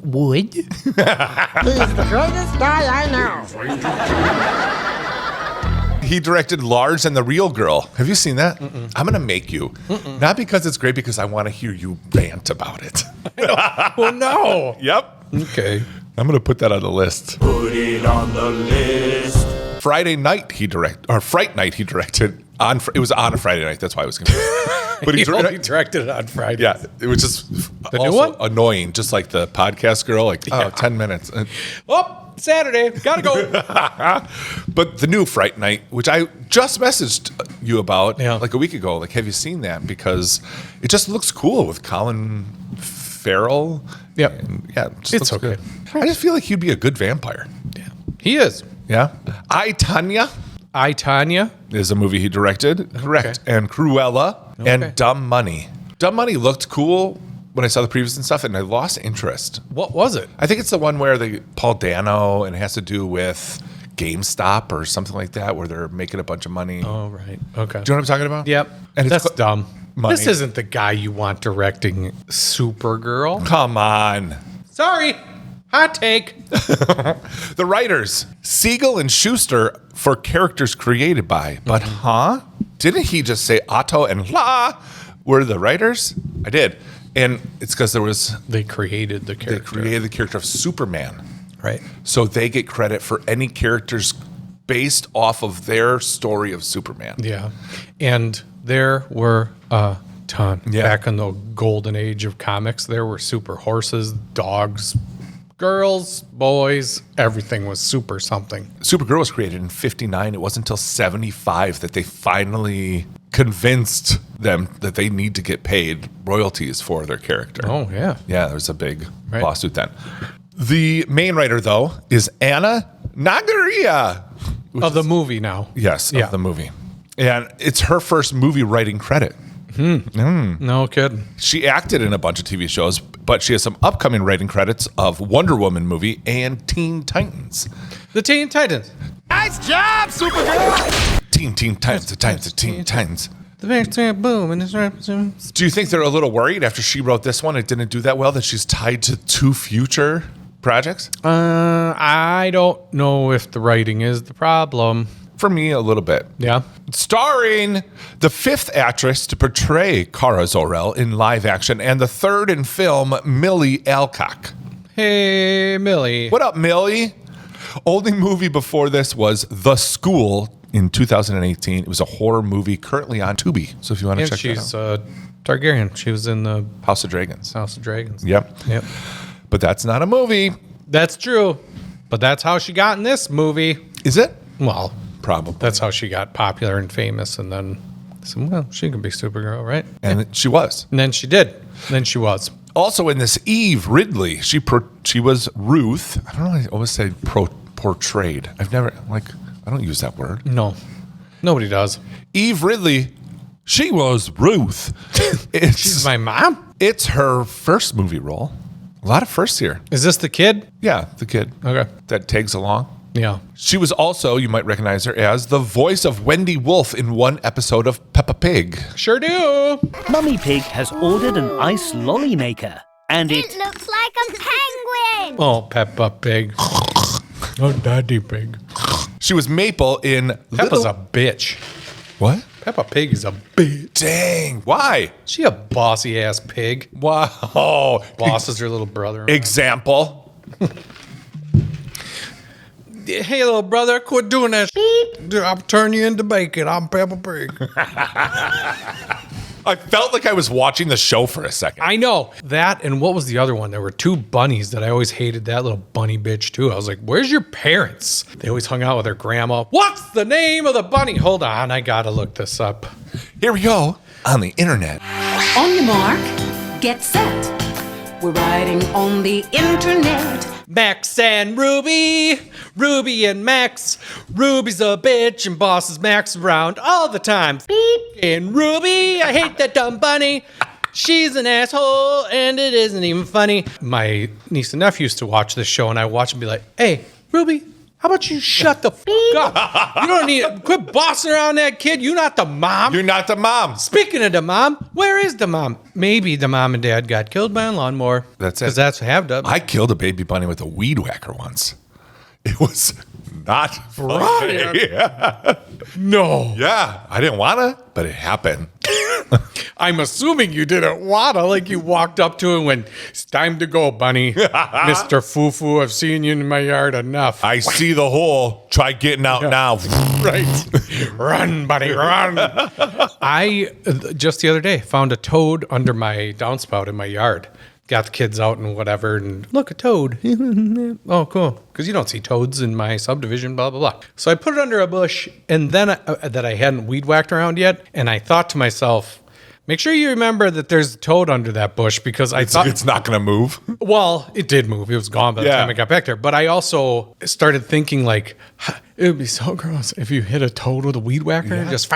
Speaker 11: Wood?
Speaker 10: He's the greatest guy I know.
Speaker 3: He directed Lars and the Real Girl. Have you seen that? I'm going to make you. Not because it's great, because I want to hear you rant about it.
Speaker 1: Oh, no.
Speaker 3: Yep.
Speaker 1: Okay.
Speaker 3: I'm going to put that on the list.
Speaker 2: Put it on the list.
Speaker 3: Fright Night he directed. It was on a Friday night. That's why I was confused. But
Speaker 1: He only directed it on Friday.
Speaker 3: Yeah, it was just
Speaker 1: The new
Speaker 3: also
Speaker 1: one?
Speaker 3: annoying, just like the podcast girl. Like, 10 minutes.
Speaker 1: Oh, Saturday. Gotta go.
Speaker 3: But the new Fright Night, which I just messaged you about like a week ago, like, have you seen that? Because it just looks cool with Colin Farrell.
Speaker 1: Yep.
Speaker 3: And yeah, it just
Speaker 1: It's
Speaker 3: looks
Speaker 1: okay.
Speaker 3: good. I just feel like he'd be a good vampire.
Speaker 1: Yeah. He is.
Speaker 3: Yeah. I, Tanya is a movie he directed. Correct.
Speaker 1: Okay.
Speaker 3: And Cruella
Speaker 1: Okay.
Speaker 3: and Dumb Money. Dumb Money looked cool when I saw the previews and stuff, and I lost interest.
Speaker 1: What was it?
Speaker 3: I think it's the one where Paul Dano, and it has to do with GameStop or something like that, where they're making a bunch of money.
Speaker 1: Oh, right. Okay.
Speaker 3: Do you know what I'm talking about?
Speaker 1: Yep.
Speaker 3: And
Speaker 1: That's dumb.
Speaker 3: Money.
Speaker 1: This isn't the guy you want directing Supergirl.
Speaker 3: Come on.
Speaker 1: Sorry. Hot take.
Speaker 3: The writers, Siegel and Schuster, for characters created by. But didn't he just say Otto and La were the writers? I did. And it's because
Speaker 1: they created the character.
Speaker 3: They created the character of Superman.
Speaker 1: Right.
Speaker 3: So they get credit for any characters based off of their story of Superman.
Speaker 1: Yeah. And there were a ton.
Speaker 3: Yeah.
Speaker 1: Back in the golden age of comics, there were super horses, dogs, girls, boys, everything was super something.
Speaker 3: Supergirl was created in 59. It wasn't until 75 that they finally convinced them that they need to get paid royalties for their character.
Speaker 1: Oh, yeah.
Speaker 3: Yeah, there was a big lawsuit then. The main writer, though, is Anna Nagaria.
Speaker 1: Of the movie now.
Speaker 3: Yes, of the movie. And it's her first movie writing credit.
Speaker 1: No kidding.
Speaker 3: She acted in a bunch of TV shows, but she has some upcoming writing credits of Wonder Woman movie and Teen Titans.
Speaker 1: The Teen Titans.
Speaker 2: Nice job, Supergirl!
Speaker 3: Teen Titans, the Teen Titans.
Speaker 1: The big boom and it's
Speaker 3: Do you think they're a little worried after she wrote this one, it didn't do that well, that she's tied to 2 future projects?
Speaker 1: I don't know if the writing is the problem.
Speaker 3: For me, a little bit.
Speaker 1: Yeah.
Speaker 3: Starring the 5th actress to portray Kara Zor-El in live action and the 3rd in film, Millie Alcock.
Speaker 1: Hey, Millie.
Speaker 3: What up, Millie? Only movie before this was The School in 2018. It was a horror movie currently on Tubi. So if you want to check that out.
Speaker 1: She's Targaryen. She was in the
Speaker 3: House of Dragons.
Speaker 1: Yep.
Speaker 3: But that's not a movie.
Speaker 1: That's true. But that's how she got in this movie.
Speaker 3: Is it?
Speaker 1: Well,
Speaker 3: probably.
Speaker 1: That's how she got popular and famous. And then, she could be Supergirl, right?
Speaker 3: And she was.
Speaker 1: And then she did. Then she was.
Speaker 3: Also in this, Eve Ridley. She was Ruth. I don't know. I always say portrayed. I've never I don't use that word.
Speaker 1: No, nobody does.
Speaker 3: Eve Ridley. She was Ruth.
Speaker 1: She's my mom.
Speaker 3: It's her first movie role. A lot of firsts here.
Speaker 1: Is this the kid?
Speaker 3: Yeah, the kid.
Speaker 1: Okay.
Speaker 3: That tags along.
Speaker 1: Yeah.
Speaker 3: She was also, you might recognize her as the voice of Wendy Wolf in one episode of Peppa Pig.
Speaker 1: Sure do.
Speaker 12: Mummy Pig has ordered an ice lolly maker, and
Speaker 9: It looks like a penguin.
Speaker 1: Oh, Peppa Pig. Oh, Daddy Pig.
Speaker 3: She was Maple in
Speaker 1: Peppa's a bitch.
Speaker 3: What?
Speaker 1: Peppa Pig is a bitch.
Speaker 3: Dang. Why?
Speaker 1: She a bossy ass pig.
Speaker 3: Wow.
Speaker 1: Bosses her little brother.
Speaker 3: Example.
Speaker 1: Hey, little brother, quit doing that. Beep. I'll turn you into bacon. I'm Peppa Pig.
Speaker 3: I felt like I was watching the show for a second.
Speaker 1: I know. That and what was the other one? There were 2 bunnies that I always hated that little bunny bitch too. I was like, where's your parents? They always hung out with their grandma. What's the name of the bunny? Hold on, I gotta look this up.
Speaker 3: Here we go on the internet.
Speaker 10: On your mark, get set. We're riding on the internet.
Speaker 1: Max and Ruby, Ruby and Max. Ruby's a bitch and bosses Max around all the time. Beep. And Ruby, I hate that dumb bunny. She's an asshole and it isn't even funny. My niece and nephew used to watch this show and I watch and be like, hey, Ruby, how about you shut the fuck up? You don't need quit bossing around that kid. You're not the mom.
Speaker 3: You're not the mom.
Speaker 1: Speaking of the mom, where is the mom? Maybe the mom and dad got killed by a lawnmower.
Speaker 3: That's it.
Speaker 1: Because that's what have done.
Speaker 3: I killed a baby bunny with a weed whacker once. It was not
Speaker 1: Brian.
Speaker 3: Yeah.
Speaker 1: No.
Speaker 3: Yeah, I didn't want to, but it happened.
Speaker 1: I'm assuming you didn't wanna, like you walked up to him when it's time to go, bunny. Mr. Foo-Foo, I've seen you in my yard enough.
Speaker 3: I see the hole. Try getting out now.
Speaker 1: Right. Run, buddy, run. I, just the other day, found a toad under my downspout in my yard. Got the kids out and whatever, and look, a toad. Oh, cool. Because you don't see toads in my subdivision, blah, blah, blah. So I put it under a bush, and then that I hadn't weed whacked around yet, and I thought to myself, make sure you remember that there's a toad under that bush, because I thought
Speaker 3: it's not going to move.
Speaker 1: Well, it did move. It was gone by the time I got back there. But I also started thinking, like, it would be so gross if you hit a toad with a weed whacker and just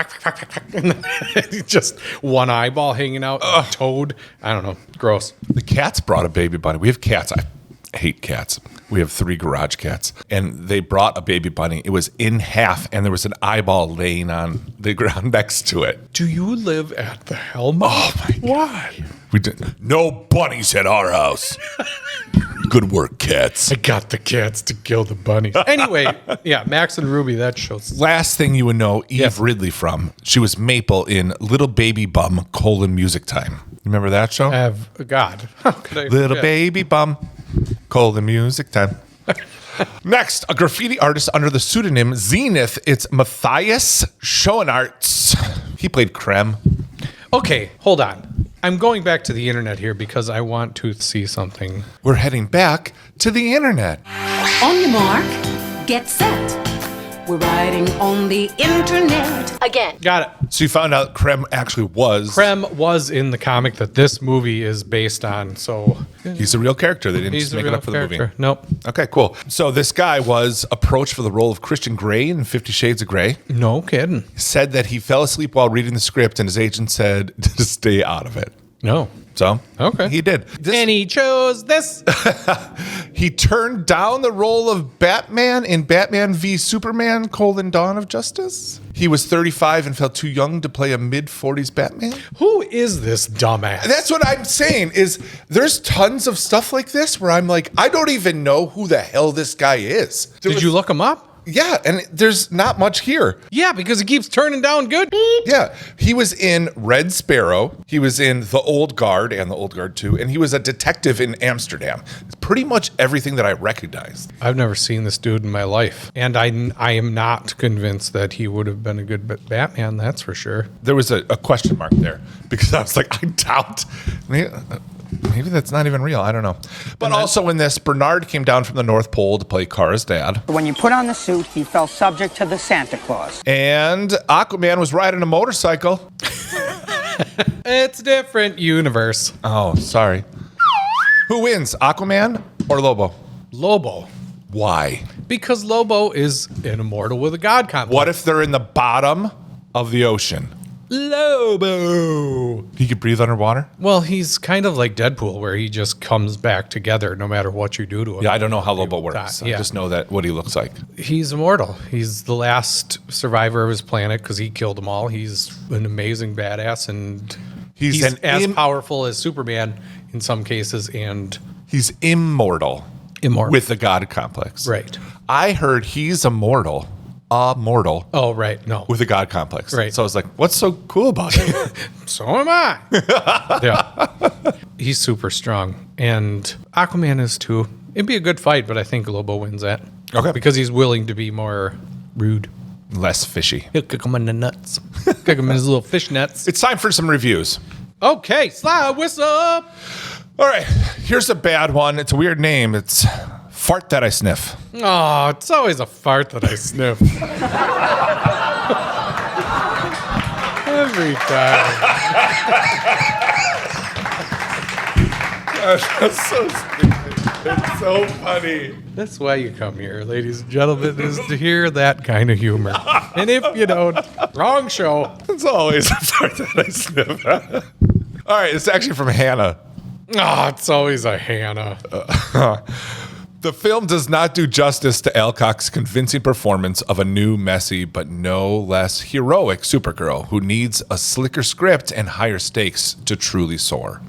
Speaker 1: and just one eyeball hanging out. Toad. I don't know. Gross.
Speaker 3: The cats brought a baby bunny. We have cats. I hate cats. We have 3 garage cats. And they brought a baby bunny. It was in half, and there was an eyeball laying on the ground next to it.
Speaker 1: Do you live at the Helm?
Speaker 3: Oh, my God.
Speaker 1: Why?
Speaker 3: We did. No bunnies at our house. Good work, cats.
Speaker 1: I got the cats to kill the bunnies. Anyway, yeah, Max and Ruby, that shows.
Speaker 3: Last thing you would know Eve Ridley from. She was Maple in Little Baby Bum, Music Time. Remember that show?
Speaker 1: God. How could I
Speaker 3: Little
Speaker 1: forget?
Speaker 3: Baby Bum, Music Time. Next, a graffiti artist under the pseudonym Zenith. It's Matthias Schoenarts. He played Krem.
Speaker 1: Okay, hold on. I'm going back to the internet here because I want to see something.
Speaker 3: We're heading back to the internet.
Speaker 10: On your mark, get set. We're riding on the internet.
Speaker 9: Again.
Speaker 1: Got it.
Speaker 3: So you found out Krem actually was.
Speaker 1: Krem was in the comic that this movie is based on, so...
Speaker 3: He's a real character. They didn't
Speaker 1: He's
Speaker 3: just
Speaker 1: a
Speaker 3: make it
Speaker 1: real
Speaker 3: up for
Speaker 1: character.
Speaker 3: the movie.
Speaker 1: Nope.
Speaker 3: Okay, cool. So this guy was approached for the role of Christian Grey in 50 Shades of Grey.
Speaker 1: No kidding.
Speaker 3: Said that he fell asleep while reading the script and his agent said to stay out of it.
Speaker 1: No.
Speaker 3: So,
Speaker 1: okay.
Speaker 3: He did.
Speaker 1: And he chose this.
Speaker 3: He turned down the role of Batman in Batman v Superman: Dawn of Justice. He was 35 and felt too young to play a mid-40s Batman.
Speaker 1: Who is this dumbass?
Speaker 3: That's what I'm saying is there's tons of stuff like this where I'm like, I don't even know who the hell this guy is.
Speaker 1: Did you look him up?
Speaker 3: Yeah, and there's not much here.
Speaker 1: Yeah, because he keeps turning down good.
Speaker 3: Yeah, he was in Red Sparrow. He was in The Old Guard and The Old Guard 2, and he was a detective in Amsterdam. It's pretty much everything that I recognized.
Speaker 1: I've never seen this dude in my life, and I am not convinced that he would have been a good Batman, that's for sure.
Speaker 3: There was a question mark there because I was like, I doubt. Maybe that's not even real. I don't know. But also in this, Bernard came down from the North Pole to play Kara's dad.
Speaker 13: When you put on the suit, he fell subject to the Santa Claus.
Speaker 3: And Aquaman was riding a motorcycle.
Speaker 1: It's a different universe.
Speaker 3: Oh, sorry. Who wins, Aquaman or Lobo?
Speaker 1: Lobo.
Speaker 3: Why?
Speaker 1: Because Lobo is an immortal with a god complex.
Speaker 3: What if they're in the bottom of the ocean?
Speaker 1: Lobo.
Speaker 3: He could breathe underwater?
Speaker 1: Well, he's kind of like Deadpool, where he just comes back together no matter what you do to him.
Speaker 3: Yeah, I don't know how Lobo works.
Speaker 1: Yeah.
Speaker 3: I just know that what he looks like.
Speaker 1: He's immortal. He's the last survivor of his planet because he killed them all. He's an amazing badass, and he's as powerful as Superman in some cases, and
Speaker 3: he's immortal.
Speaker 1: Immortal.
Speaker 3: With the god complex.
Speaker 1: Right.
Speaker 3: I heard he's immortal. Mortal.
Speaker 1: Oh, right. No.
Speaker 3: With a god complex.
Speaker 1: Right.
Speaker 3: So I was like, what's so cool about it?
Speaker 1: So am I. Yeah. He's super strong. And Aquaman is too. It'd be a good fight, but I think Lobo wins that.
Speaker 3: Okay.
Speaker 1: Because he's willing to be more rude.
Speaker 3: Less fishy.
Speaker 1: He'll kick him in the nuts. Kick him in his little fish nets.
Speaker 3: It's time for some reviews.
Speaker 1: Okay. Slide whistle. All
Speaker 3: right. Here's a bad one. It's a weird name. It's Fart That I Sniff.
Speaker 1: Oh, it's always a fart that I sniff. Every time.
Speaker 3: That's so stupid. It's so funny.
Speaker 1: That's why you come here, ladies and gentlemen, is to hear that kind of humor. And if you don't, wrong show.
Speaker 3: It's always a fart that I sniff. All right, it's actually from Hannah.
Speaker 1: Oh, it's always a Hannah.
Speaker 3: The film does not do justice to Alcock's convincing performance of a new, messy, but no less heroic Supergirl who needs a slicker script and higher stakes to truly soar.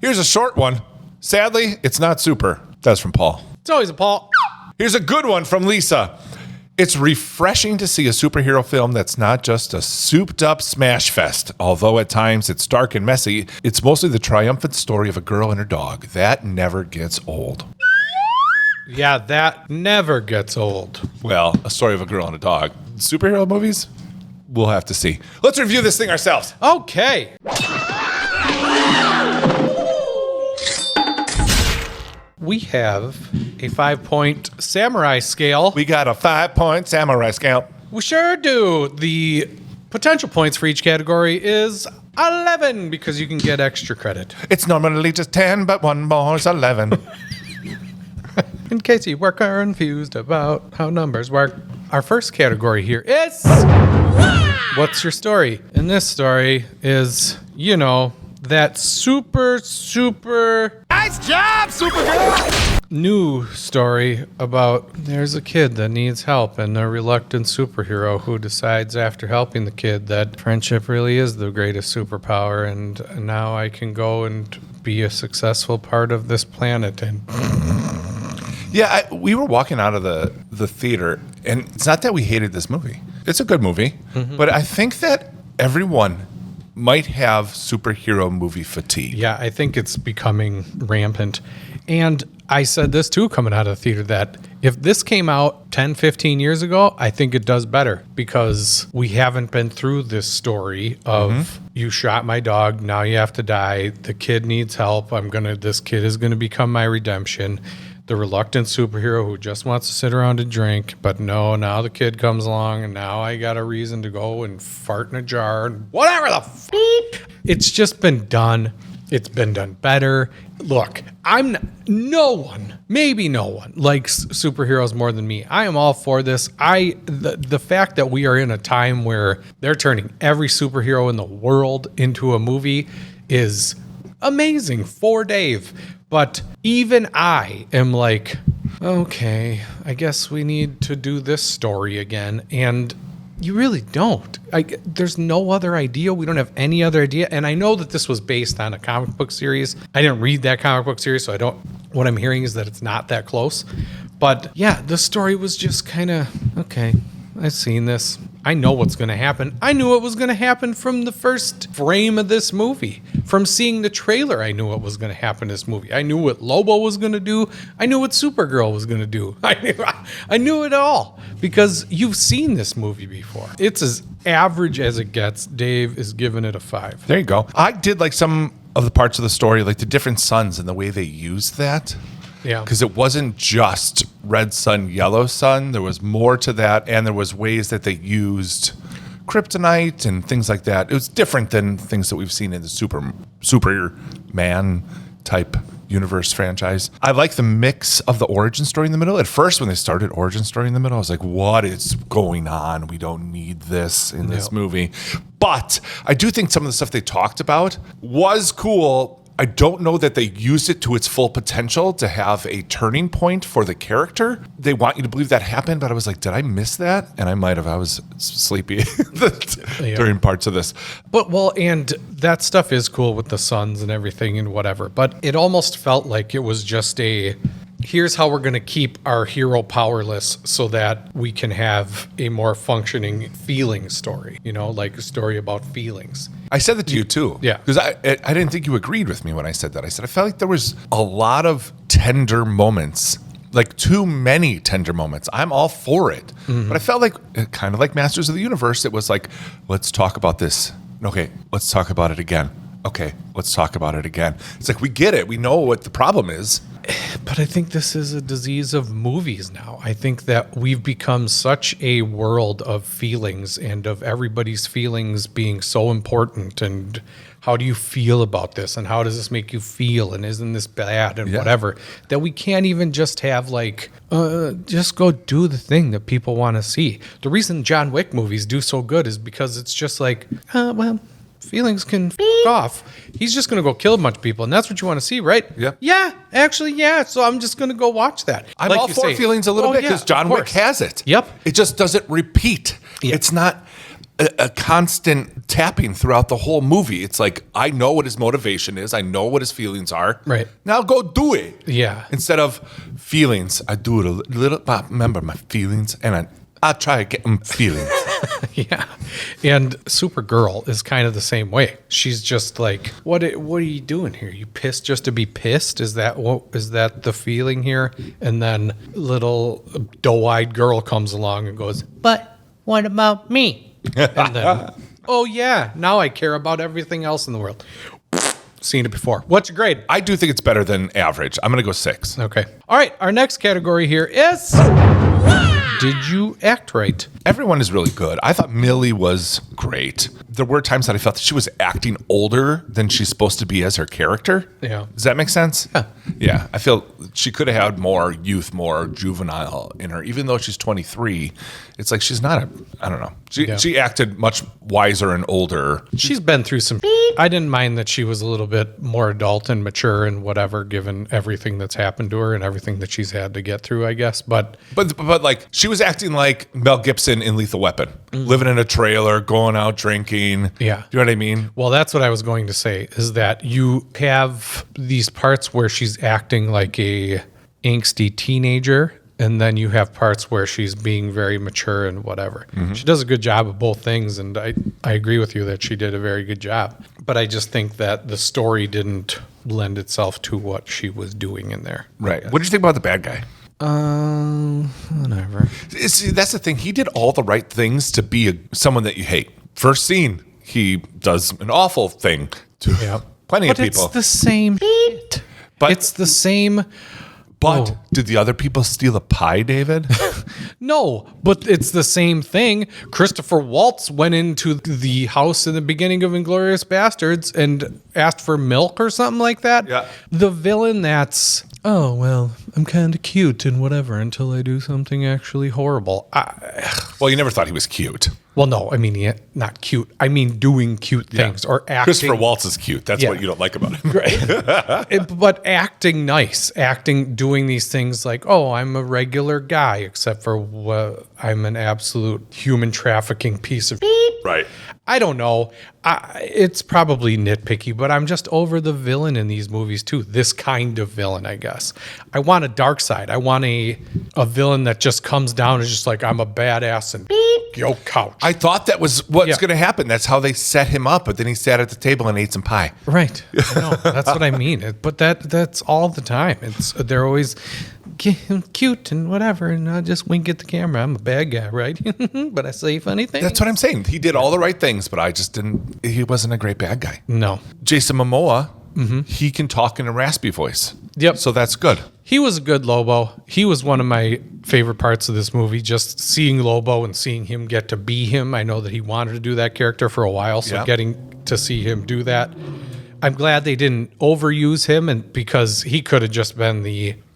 Speaker 3: Here's a short one. Sadly, it's not super. That's from Paul.
Speaker 1: It's always a Paul.
Speaker 3: Here's a good one from Lisa. It's refreshing to see a superhero film that's not just a souped-up smash fest. Although at times it's dark and messy, it's mostly the triumphant story of a girl and her dog. That never gets old.
Speaker 1: Yeah, that never gets old.
Speaker 3: Well, a story of a girl and a dog. Superhero movies? We'll have to see. Let's review this thing ourselves.
Speaker 1: Okay. We have a 5-point samurai scale.
Speaker 3: We got a 5-point samurai scale.
Speaker 1: We sure do. The potential points for each category is 11 because you can get extra credit.
Speaker 3: It's normally just 10, but one more is 11.
Speaker 1: In case you were confused about how numbers work, our first category here is What's Your Story? And this story is, that super
Speaker 2: Nice job, Supergirl!
Speaker 1: new story about there's a kid that needs help and a reluctant superhero who decides after helping the kid that friendship really is the greatest superpower, and now I can go and be a successful part of this planet. And
Speaker 3: yeah, we were walking out of the theater, and it's not that we hated this movie. It's a good movie, but I think that everyone might have superhero movie fatigue.
Speaker 1: Yeah, I think it's becoming rampant. And I said this too coming out of the theater, that if this came out 10, 15 years ago, I think it does better because we haven't been through this story of you shot my dog, now you have to die, the kid needs help, this kid is gonna become my redemption. The reluctant superhero who just wants to sit around and drink, but no, now the kid comes along and now I got a reason to go and fart in a jar and whatever It's just been done. It's been done better. Look, no one likes superheroes more than me. I am all for this. The fact that we are in a time where they're turning every superhero in the world into a movie is amazing for Dave. But even I am like, okay, I guess we need to do this story again. And you really don't. There's no other idea. We don't have any other idea. And I know that this was based on a comic book series. I didn't read that comic book series, so what I'm hearing is that it's not that close. But yeah, the story was just kind of, okay, I've seen this. I know what's going to happen. I knew it was going to happen from the first frame of this movie. From seeing the trailer, I knew what was going to happen in this movie. I knew what Lobo was going to do. I knew what Supergirl was going to do. I knew it all because you've seen this movie before. It's as average as it gets. Dave is giving it a 5.
Speaker 3: There you go. I did like some of the parts of the story, like the different suns and the way they used that.
Speaker 1: Yeah.
Speaker 3: Because it wasn't just red sun, yellow sun. There was more to that. And there was ways that they used kryptonite and things like that. It was different than things that we've seen in the Superman type universe franchise. I like the mix of the origin story in the middle. At first, when they started origin story in the middle, I was like, what is going on? We don't need this in this movie. But I do think some of the stuff they talked about was cool. I don't know that they used it to its full potential to have a turning point for the character. They want you to believe that happened, but I was like, did I miss that? And I might have. I was sleepy during parts of this.
Speaker 1: And that stuff is cool with the suns and everything and whatever, but it almost felt like it was just here's how we're going to keep our hero powerless so that we can have a more functioning feeling story, like a story about feelings.
Speaker 3: I said that to you too.
Speaker 1: Yeah.
Speaker 3: Because I didn't think you agreed with me when I said that. I said, I felt like there was a lot of tender moments, like too many tender moments. I'm all for it. Mm-hmm. But I felt like, kind of like Masters of the Universe, it was like, let's talk about this. Okay, let's talk about it again. Okay, let's talk about it again. It's like, we get it. We know what the problem is.
Speaker 1: But I think this is a disease of movies now. I think that we've become such a world of feelings and of everybody's feelings being so important. And how do you feel about this? And how does this make you feel? And isn't this bad? And whatever. That we can't even just have just go do the thing that people want to see. The reason John Wick movies do so good is because it's just like, feelings can off. He's just going to go kill a bunch of people, and that's what you want to see, right?
Speaker 3: Yep.
Speaker 1: Yeah, actually, yeah. So I'm just going to go watch that.
Speaker 3: I'm all for feelings a little bit because John Wick has it.
Speaker 1: Yep.
Speaker 3: It just doesn't repeat. Yep. It's not a constant tapping throughout the whole movie. It's like, I know what his motivation is. I know what his feelings are.
Speaker 1: Right.
Speaker 3: Now go do it.
Speaker 1: Yeah.
Speaker 3: Instead of feelings, I do it a little. Remember my feelings, and I'll try to get them feelings.
Speaker 1: Yeah. And Supergirl is kind of the same way. She's just like, what are you doing here? You pissed just to be pissed? Is that the feeling here? And then little doe-eyed girl comes along and goes, but what about me? And then, oh yeah, now I care about everything else in the world. Seen it before. What's your grade?
Speaker 3: I do think it's better than average. I'm going to go 6.
Speaker 1: Okay. All right. Our next category here is... Did you act right?
Speaker 3: Everyone is really good. I thought Millie was great. There were times that I felt that she was acting older than she's supposed to be as her character.
Speaker 1: Yeah.
Speaker 3: Does that make sense?
Speaker 1: Yeah.
Speaker 3: Yeah. I feel she could have had more youth, more juvenile in her. Even though she's 23, it's like she's not I don't know. She acted much wiser and older.
Speaker 1: She's been through some... I didn't mind that she was a little bit more adult and mature and whatever, given everything that's happened to her and everything that she's had to get through, I guess. But
Speaker 3: like, she was acting like Mel Gibson in Lethal Weapon, living in a trailer, going out drinking.
Speaker 1: Yeah.
Speaker 3: Do you know what I mean?
Speaker 1: Well, that's what I was going to say, is that you have these parts where she's acting like a angsty teenager, and then you have parts where she's being very mature and whatever. She does a good job of both things, and I agree with you that she did a very good job. But I just think that the story didn't lend itself to what she was doing in there.
Speaker 3: Right. What did you think about the bad guy?
Speaker 1: Whatever.
Speaker 3: See, that's the thing. He did all the right things to be someone that you hate. First scene, he does an awful thing to plenty of people.
Speaker 1: It's the same shit.
Speaker 3: But
Speaker 1: it's the same.
Speaker 3: But did the other people steal a pie, David?
Speaker 1: No, but it's the same thing. Christopher Waltz went into the house in the beginning of Inglourious Bastards and asked for milk or something like that.
Speaker 3: Yeah.
Speaker 1: The villain that's, oh, well, I'm kind of cute and whatever until I do something actually horrible.
Speaker 3: Well, you never thought he was cute.
Speaker 1: Well, no, I mean, not cute. I mean, doing cute things or acting.
Speaker 3: Christopher Waltz is cute. That's what you don't like about him.
Speaker 1: Right. But acting nice, doing these things like, oh, I'm a regular guy, except for I'm an absolute human trafficking piece of
Speaker 3: Right.
Speaker 1: I don't know. It's probably nitpicky, but I'm just over the villain in these movies too. This kind of villain, I guess. I want a dark side. I want a villain that just comes down and is just like, I'm a badass and yo couch.
Speaker 3: I thought that was what's going to happen. That's how they set him up, but then he sat at the table and ate some pie.
Speaker 1: Right. I know. That's what I mean. But that's all the time. They're always cute and whatever, and I just wink at the camera. I'm a bad guy, right? But I say funny things.
Speaker 3: That's what I'm saying. He did all the right things, but I just didn't. He wasn't a great bad guy.
Speaker 1: No.
Speaker 3: Jason Momoa, he can talk in a raspy voice.
Speaker 1: Yep.
Speaker 3: So that's good.
Speaker 1: He was a good Lobo. He was one of my favorite parts of this movie, just seeing Lobo and seeing him get to be him. I know that he wanted to do that character for a while, so getting to see him do that. I'm glad they didn't overuse him, and because he could have just been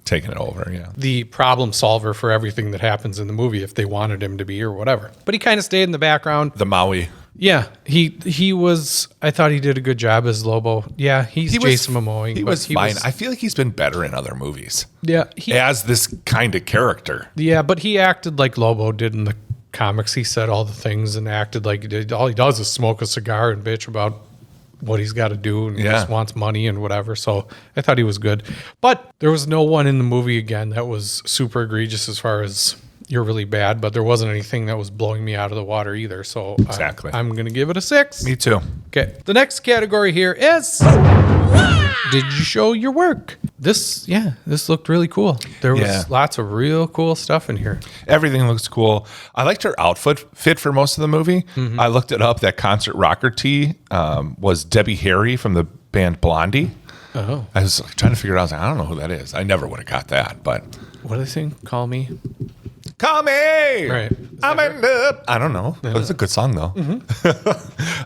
Speaker 3: taking it over,
Speaker 1: the problem solver for everything that happens in the movie if they wanted him to be or whatever. But he kind of stayed in the background.
Speaker 3: The Maui.
Speaker 1: Yeah, he was. I thought he did a good job as Lobo. Yeah, he's Jason Momoa.
Speaker 3: He was fine. I feel like he's been better in other movies.
Speaker 1: Yeah,
Speaker 3: as this kind of character.
Speaker 1: Yeah, but he acted like Lobo did in the comics. He said all the things and acted like he did. All he does is smoke a cigar and bitch about what he's got to do and just wants money and whatever. So I thought he was good. But there was no one in the movie again that was super egregious as far as you're really bad, but there wasn't anything that was blowing me out of the water either. So
Speaker 3: exactly.
Speaker 1: I'm going to give it a 6.
Speaker 3: Me too.
Speaker 1: Okay. The next category here is did you show your work? This looked really cool. There was lots of real cool stuff in here.
Speaker 3: Everything looks cool. I liked her outfit fit for most of the movie. I looked it up. That concert rocker tee was Debbie Harry from the band Blondie.
Speaker 1: Oh.
Speaker 3: I was trying to figure it out. I was like, I don't know who that is. I never would have got that, but.
Speaker 1: What do they sing? Call Me?
Speaker 3: Call me.
Speaker 1: Right.
Speaker 3: I'm in love. I don't know. It was a good song though.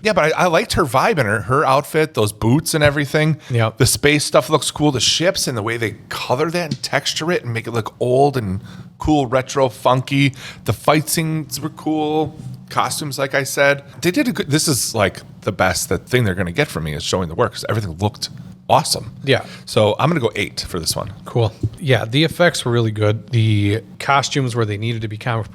Speaker 3: Yeah, but I liked her vibe and her outfit, those boots and everything.
Speaker 1: Yeah.
Speaker 3: The space stuff looks cool. The ships and the way they color that and texture it and make it look old and cool, retro, funky. The fight scenes were cool. Costumes, like I said. They did a good. This is like the best thing they're going to get from me is showing the work because everything looked awesome.
Speaker 1: Yeah.
Speaker 3: So I'm going to go 8 for this one.
Speaker 1: Cool. Yeah, the effects were really good. The costumes where they needed to be comic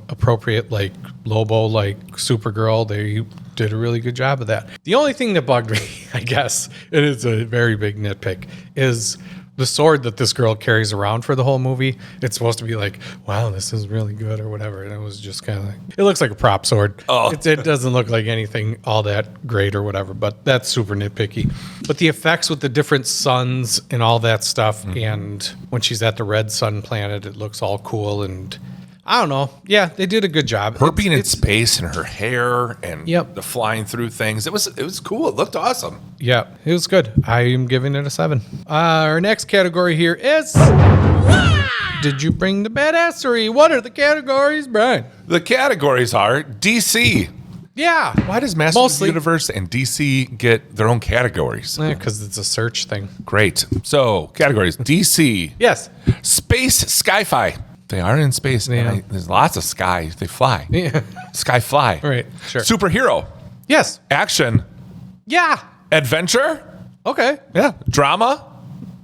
Speaker 1: appropriate, like Lobo, like Supergirl, they did a really good job of that. The only thing that bugged me, I guess, it is a very big nitpick, is the sword that this girl carries around for the whole movie. It's supposed to be like, wow, this is really good or whatever. And it was just kind of like, it looks like a prop sword.
Speaker 3: Oh.
Speaker 1: It doesn't look like anything all that great or whatever, but that's super nitpicky. But the effects with the different suns and all that stuff, and when she's at the red sun planet, it looks all cool. And I don't know. Yeah, they did a good job.
Speaker 3: Her being in space and her hair and
Speaker 1: Yep.
Speaker 3: the flying through things. It was cool. It looked awesome.
Speaker 1: Yeah, it was good. I am giving it a 7. Our next category here is did you bring the badassery? What are the categories, Brian?
Speaker 3: The categories are DC.
Speaker 1: Yeah.
Speaker 3: Why does Masters of the Universe and DC get their own categories?
Speaker 1: Because it's a search thing.
Speaker 3: Great. So, categories. DC.
Speaker 1: Yes.
Speaker 3: Space, sci-fi. They are in space.
Speaker 1: Yeah.
Speaker 3: There's lots of sky. They fly.
Speaker 1: Yeah.
Speaker 3: Sky fly.
Speaker 1: Right. Sure.
Speaker 3: Superhero.
Speaker 1: Yes.
Speaker 3: Action.
Speaker 1: Yeah.
Speaker 3: Adventure.
Speaker 1: Okay.
Speaker 3: Yeah. Drama.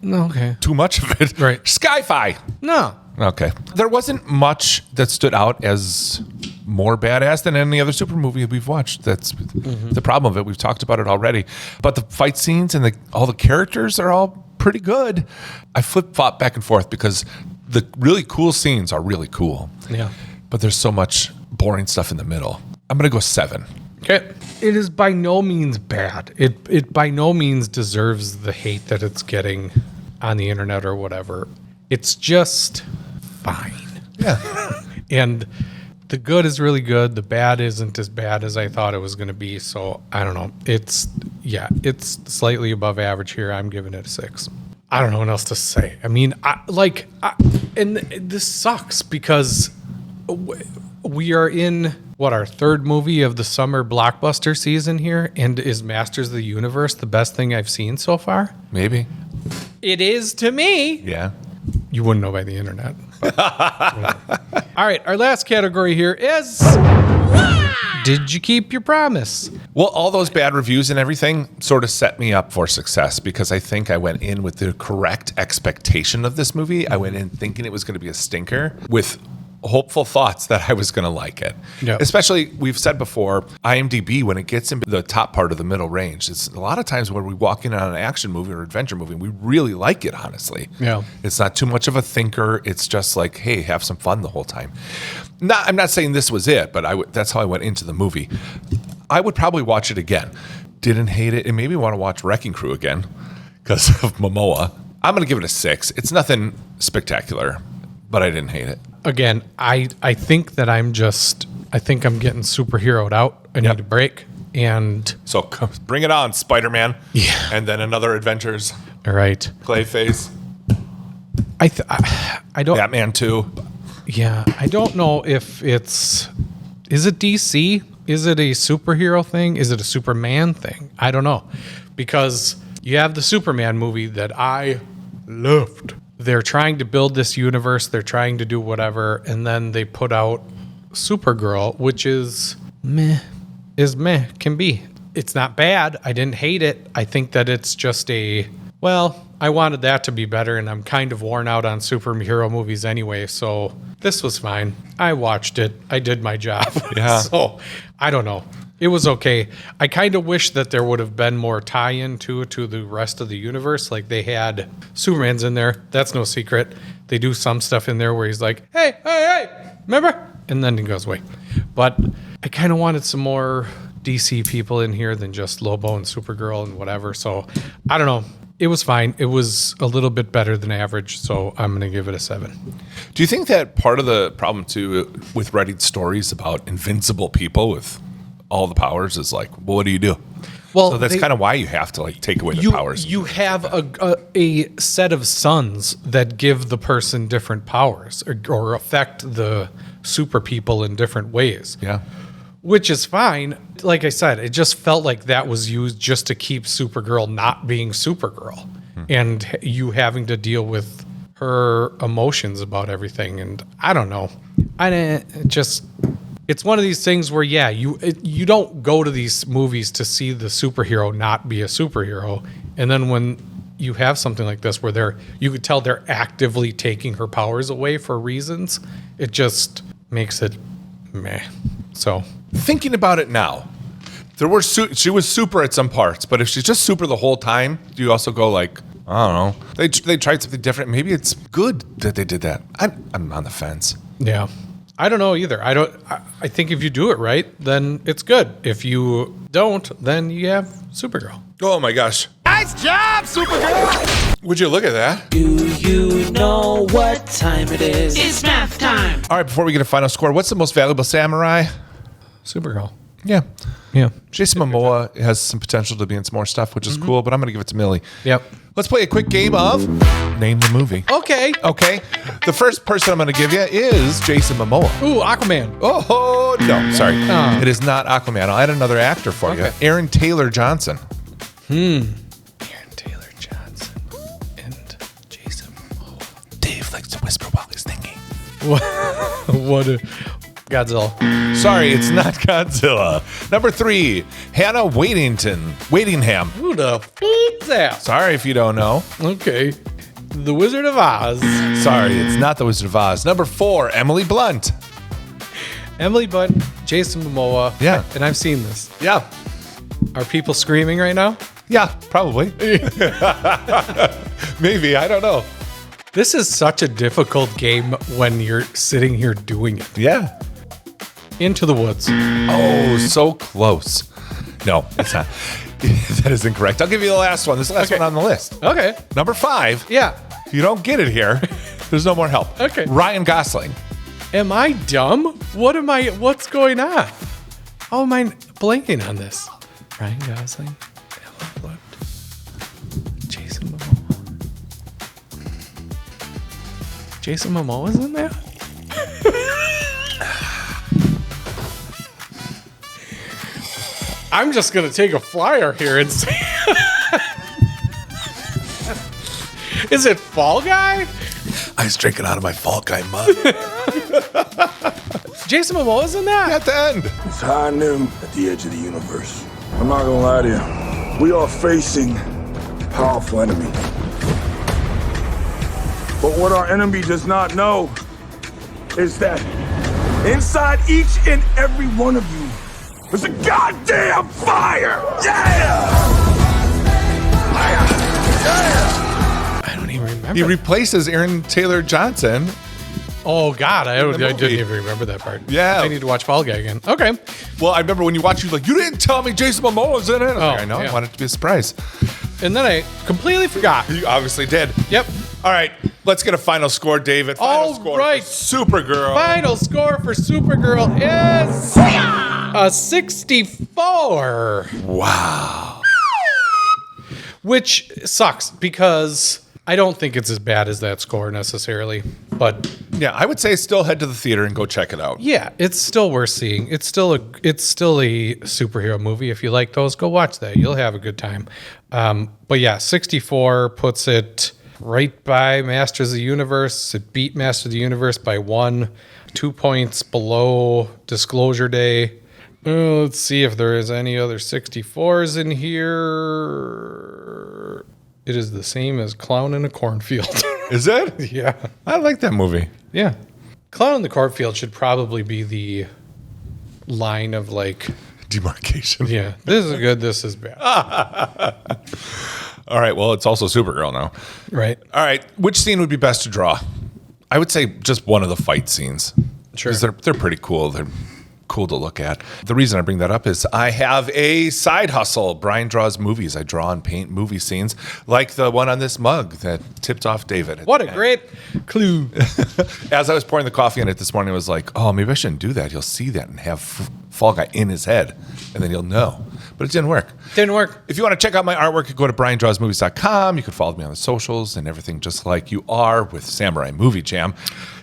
Speaker 1: Okay.
Speaker 3: Too much of it.
Speaker 1: Right.
Speaker 3: Sci-fi.
Speaker 1: No.
Speaker 3: Okay. There wasn't much that stood out as more badass than any other super movie we've watched. That's the problem of it. We've talked about it already. But the fight scenes and all the characters are all pretty good. I flip-flop back and forth because The really cool scenes are really cool.
Speaker 1: Yeah.
Speaker 3: But there's so much boring stuff in the middle. I'm going to go 7.
Speaker 1: Okay. It is by no means bad. It by no means deserves the hate that it's getting on the internet or whatever. It's just fine.
Speaker 3: Yeah.
Speaker 1: And the good is really good. The bad isn't as bad as I thought it was going to be. So I don't know. It's slightly above average here. I'm giving it a 6. I don't know what else to say. I mean, and this sucks because we are in our third movie of the summer blockbuster season here, and is Masters of the Universe the best thing I've seen so far?
Speaker 3: Maybe.
Speaker 1: It is to me.
Speaker 3: Yeah.
Speaker 1: You wouldn't know by the internet. All right, our last category here is did you keep your promise?
Speaker 3: Well, all those bad reviews and everything sort of set me up for success because I think I went in with the correct expectation of this movie. I went in thinking it was going to be a stinker with hopeful thoughts that I was going to like it.
Speaker 1: Yep.
Speaker 3: Especially, we've said before, IMDb, when it gets into the top part of the middle range, it's a lot of times when we walk in on an action movie or adventure movie, we really like it, honestly.
Speaker 1: Yeah.
Speaker 3: It's not too much of a thinker. It's just like, hey, have some fun the whole time. I'm not saying this was it, but that's how I went into the movie. I would probably watch it again. Didn't hate it, and maybe want to watch Wrecking Crew again because of Momoa. I'm going to give it a 6. It's nothing spectacular, but I didn't hate it.
Speaker 1: Again, I think that I'm getting superheroed out. I need a break. And
Speaker 3: so bring it on, Spider-Man.
Speaker 1: Yeah.
Speaker 3: And then another Adventures.
Speaker 1: All right.
Speaker 3: Clayface.
Speaker 1: I don't.
Speaker 3: Batman 2.
Speaker 1: Yeah. I don't know if is it DC? Is it a superhero thing? Is it a Superman thing? I don't know. Because you have the Superman movie that I loved. They're trying to build this universe. They're trying to do whatever. And then they put out Supergirl, which is meh, can be. It's not bad. I didn't hate it. I think that it's just I wanted that to be better, and I'm kind of worn out on superhero movies anyway, so this was fine. I watched it. I did my job.
Speaker 3: Yeah.
Speaker 1: So, I don't know. It was okay. I kind of wish that there would have been more tie-in to the rest of the universe. Like they had Superman's in there. That's no secret. They do some stuff in there where he's like, hey, remember? And then he goes away. But I kind of wanted some more DC people in here than just Lobo and Supergirl and whatever. So I don't know. It was fine. It was a little bit better than average. So I'm going to give it a 7.
Speaker 3: Do you think that part of the problem too with writing stories about invincible people with all the powers is like, well, what do you do?
Speaker 1: Well,
Speaker 3: so that's kind of why you have to take away the powers.
Speaker 1: You have a set of suns that give the person different powers or affect the super people in different ways.
Speaker 3: Yeah.
Speaker 1: Which is fine. Like I said, it just felt like that was used just to keep Supergirl not being Supergirl and you having to deal with her emotions about everything. And I don't know. It's one of these things where, you don't go to these movies to see the superhero not be a superhero. And then when you have something like this where you could tell they're actively taking her powers away for reasons, it just makes it meh. So
Speaker 3: thinking about it now, she was super at some parts, but if she's just super the whole time, do you also go like, I don't know, they tried something different. Maybe it's good that they did that. I'm on the fence.
Speaker 1: Yeah. I don't know either. I think if you do it right, then it's good. If you don't, then you have Supergirl.
Speaker 3: Oh my gosh.
Speaker 2: Nice job, Supergirl!
Speaker 3: Would you look at that?
Speaker 14: Do you know what time it is?
Speaker 10: It's math time.
Speaker 3: All right, before we get a final score, what's the most valuable samurai?
Speaker 1: Supergirl.
Speaker 3: Yeah.
Speaker 1: Yeah.
Speaker 3: Jason Momoa has some potential to be in some more stuff, which is cool, but I'm going to give it to Millie.
Speaker 1: Yep.
Speaker 3: Let's play a quick game of Name the Movie.
Speaker 1: Okay.
Speaker 3: The first person I'm going to give you is Jason Momoa.
Speaker 1: Ooh, Aquaman.
Speaker 3: Oh, no. Sorry. It is not Aquaman. I'll add another actor for you. Aaron Taylor Johnson.
Speaker 1: Aaron Taylor Johnson and Jason Momoa.
Speaker 3: Dave likes to whisper while he's thinking.
Speaker 1: Godzilla.
Speaker 3: Sorry, it's not Godzilla. Number 3, Hannah Waddingham.
Speaker 1: Who the f*** that?
Speaker 3: Sorry if you don't know.
Speaker 1: Okay. The Wizard of Oz.
Speaker 3: Sorry, it's not the Wizard of Oz. Number 4, Emily Blunt.
Speaker 1: Emily Blunt, Jason Momoa.
Speaker 3: Yeah.
Speaker 1: And I've seen this.
Speaker 3: Yeah.
Speaker 1: Are people screaming right now?
Speaker 3: Yeah, probably. Maybe, I don't know.
Speaker 1: This is such a difficult game when you're sitting here doing it.
Speaker 3: Yeah.
Speaker 1: Into the Woods.
Speaker 3: Oh, so close. No, it's not. That is incorrect. I'll give you the last one. This is the last one on the list.
Speaker 1: Okay.
Speaker 3: Number 5.
Speaker 1: Yeah.
Speaker 3: If you don't get it here, there's no more help.
Speaker 1: Okay.
Speaker 3: Ryan Gosling.
Speaker 1: Am I dumb? What's going on? How am I blanking on this? Ryan Gosling. Emma Blunt. Jason Momoa. Jason Momoa's in there? I'm just going to take a flyer here and say... Is it Fall Guy?
Speaker 3: I was drinking out of my Fall Guy mug.
Speaker 1: Jason Momoa's in that?
Speaker 3: At the end.
Speaker 15: It's high noon at the edge of the universe. I'm not gonna lie to you. We are facing a powerful enemy. But what our enemy does not know is that inside each and every one of you is a goddamn fire! Yeah!
Speaker 1: I don't even remember.
Speaker 3: He replaces Aaron Taylor Johnson.
Speaker 1: Oh, God. I didn't even remember that part.
Speaker 3: Yeah.
Speaker 1: I need to watch Fall Guy again. Okay.
Speaker 3: Well, I remember when you watched, you were like, you didn't tell me Jason Momoa's in it. I know.
Speaker 1: Yeah.
Speaker 3: I wanted it to be a surprise.
Speaker 1: And then I completely forgot.
Speaker 3: You obviously did.
Speaker 1: Yep.
Speaker 3: All right. Let's get a final score, David. Final score for Supergirl.
Speaker 1: Final score for Supergirl is a 64.
Speaker 3: Wow.
Speaker 1: Which sucks because I don't think it's as bad as that score necessarily. But
Speaker 3: yeah, I would say still head to the theater and go check it out.
Speaker 1: Yeah, it's still worth seeing. It's still a superhero movie. If you like those, go watch that. You'll have a good time. But yeah, 64 puts it right by Masters of the Universe. It beat Master of the Universe by 2 points below Disclosure Day. Let's see if there is any other 64s in here. It is the same as Clown in a Cornfield.
Speaker 3: Is it?
Speaker 1: Yeah.
Speaker 3: I like that movie.
Speaker 1: Yeah. Clown in the Cornfield should probably be the line of like
Speaker 3: demarcation.
Speaker 1: Yeah. This is good. This is bad.
Speaker 3: All right. Well, it's also Supergirl now.
Speaker 1: Right.
Speaker 3: All right. Which scene would be best to draw? I would say just one of the fight scenes.
Speaker 1: Sure.
Speaker 3: Because they're pretty cool. They're cool to look at. The reason I bring that up is I have a side hustle. Brian draws movies. I draw and paint movie scenes like the one on this mug that tipped off David.
Speaker 1: What a great clue.
Speaker 3: As I was pouring the coffee in it this morning, I was like, oh, maybe I shouldn't do that. He'll see that and have Fall Guy in his head, and then he'll know. But it didn't work.
Speaker 1: Didn't work.
Speaker 3: If you want to check out my artwork, you go to briandrawsmovies.com. You can follow me on the socials and everything just like you are with Samurai Movie Jam.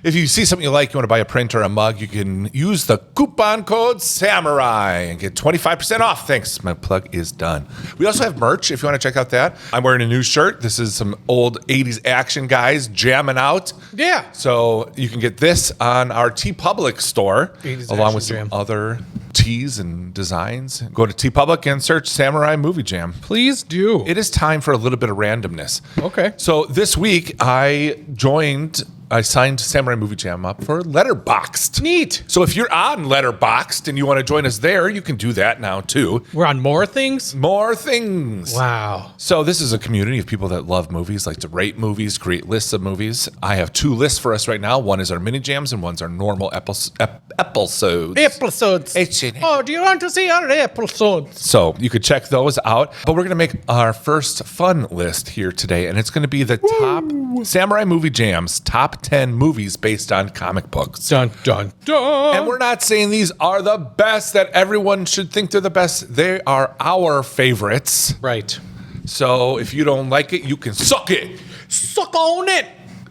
Speaker 3: If you see something you like, you want to buy a print or a mug, you can use the coupon code SAMURAI and get 25% off. Thanks. My plug is done. We also have merch if you want to check out that. I'm wearing a new shirt. This is some old 80s action guys jamming out.
Speaker 1: Yeah.
Speaker 3: So you can get this on our TeePublic store,
Speaker 1: 80s
Speaker 3: along with
Speaker 1: Action
Speaker 3: some
Speaker 1: Jam.
Speaker 3: other tees and designs. Go to TeePublic and search Samurai Movie Jam.
Speaker 1: Please do.
Speaker 3: It is time for a little bit of randomness.
Speaker 1: Okay.
Speaker 3: So this week I signed Samurai Movie Jam up for Letterboxd.
Speaker 1: Neat.
Speaker 3: So if you're on Letterboxd and you want to join us there, you can do that now too.
Speaker 1: We're on More Things?
Speaker 3: More Things.
Speaker 1: Wow.
Speaker 3: So this is a community of people that love movies, like to rate movies, create lists of movies. I have 2 lists for us right now. One is our mini jams and one's our normal episodes.
Speaker 1: Episodes. Oh, do you want to see our episodes?
Speaker 3: So you could check those out. But we're going to make our first fun list here today, and it's going to be the top Samurai Movie Jams, top 10 movies based on comic books.
Speaker 1: Dun, dun, dun.
Speaker 3: And we're not saying these are the best, that everyone should think they're the best. They are our favorites.
Speaker 1: Right.
Speaker 3: So if you don't like it, you can suck it.
Speaker 1: Suck on it.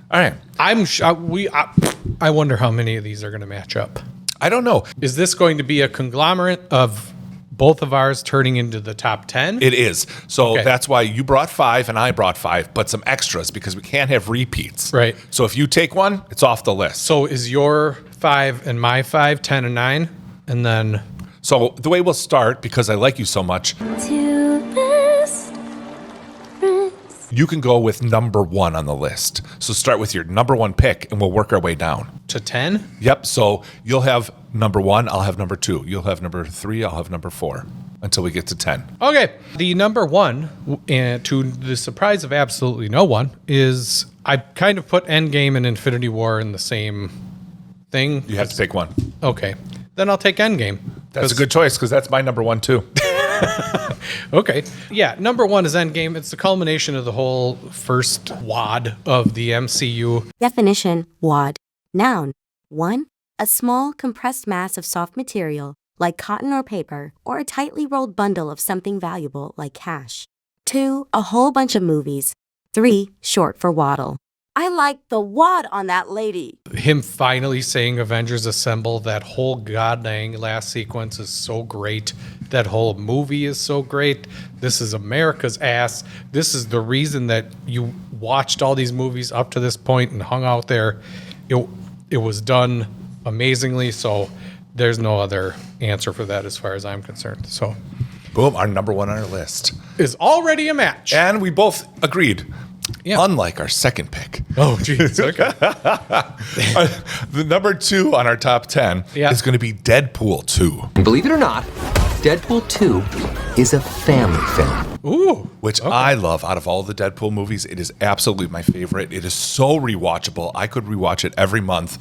Speaker 3: All right.
Speaker 1: I wonder how many of these are going to match up.
Speaker 3: I don't know.
Speaker 1: Is this going to be a conglomerate of both of ours turning into the top 10?
Speaker 3: It is. So
Speaker 1: Okay.
Speaker 3: that's why you brought 5 and I brought 5, but some extras because we can't have repeats.
Speaker 1: Right.
Speaker 3: So if you take one, it's off the list.
Speaker 1: So is your 5 and my 5, 10 and 9? And then...
Speaker 3: So the way we'll start, because I like you so much, you can go with number 1 on the list. So start with your number 1 pick and we'll work our way down.
Speaker 1: To 10?
Speaker 3: Yep. So you'll have number 1, I'll have number 2. You'll have number 3, I'll have number 4. until we get to 10.
Speaker 1: Okay. The number one, and to the surprise of absolutely no one, is I kind of put Endgame and Infinity War in the same thing.
Speaker 3: You have to pick one.
Speaker 1: Okay. Then I'll take Endgame.
Speaker 3: That's a good choice because that's my number one too.
Speaker 1: Okay. Yeah, number one is Endgame. It's the culmination of the whole first wad of the MCU.
Speaker 16: Definition, wad. Noun. 1. A small, compressed mass of soft material, like cotton or paper, or a tightly rolled bundle of something valuable, like cash. 2. A whole bunch of movies. 3. Short for waddle. I like the wad on that lady.
Speaker 1: Him finally saying Avengers Assemble, that whole goddamn last sequence is so great. That whole movie is so great. This is America's ass. This is the reason that you watched all these movies up to this point and hung out there. It was done amazingly, so there's no other answer for that as far as I'm concerned. So,
Speaker 3: boom, our number one on our list
Speaker 1: is already a match.
Speaker 3: And we both agreed.
Speaker 1: Yeah.
Speaker 3: Unlike our second pick.
Speaker 1: Oh, geez. Okay.
Speaker 3: The number 2 on our top 10 is going to be Deadpool 2.
Speaker 17: Believe it or not, Deadpool 2 is a family film.
Speaker 1: Ooh.
Speaker 3: Which I love. Out of all the Deadpool movies, it is absolutely my favorite. It is so rewatchable. I could rewatch it every month.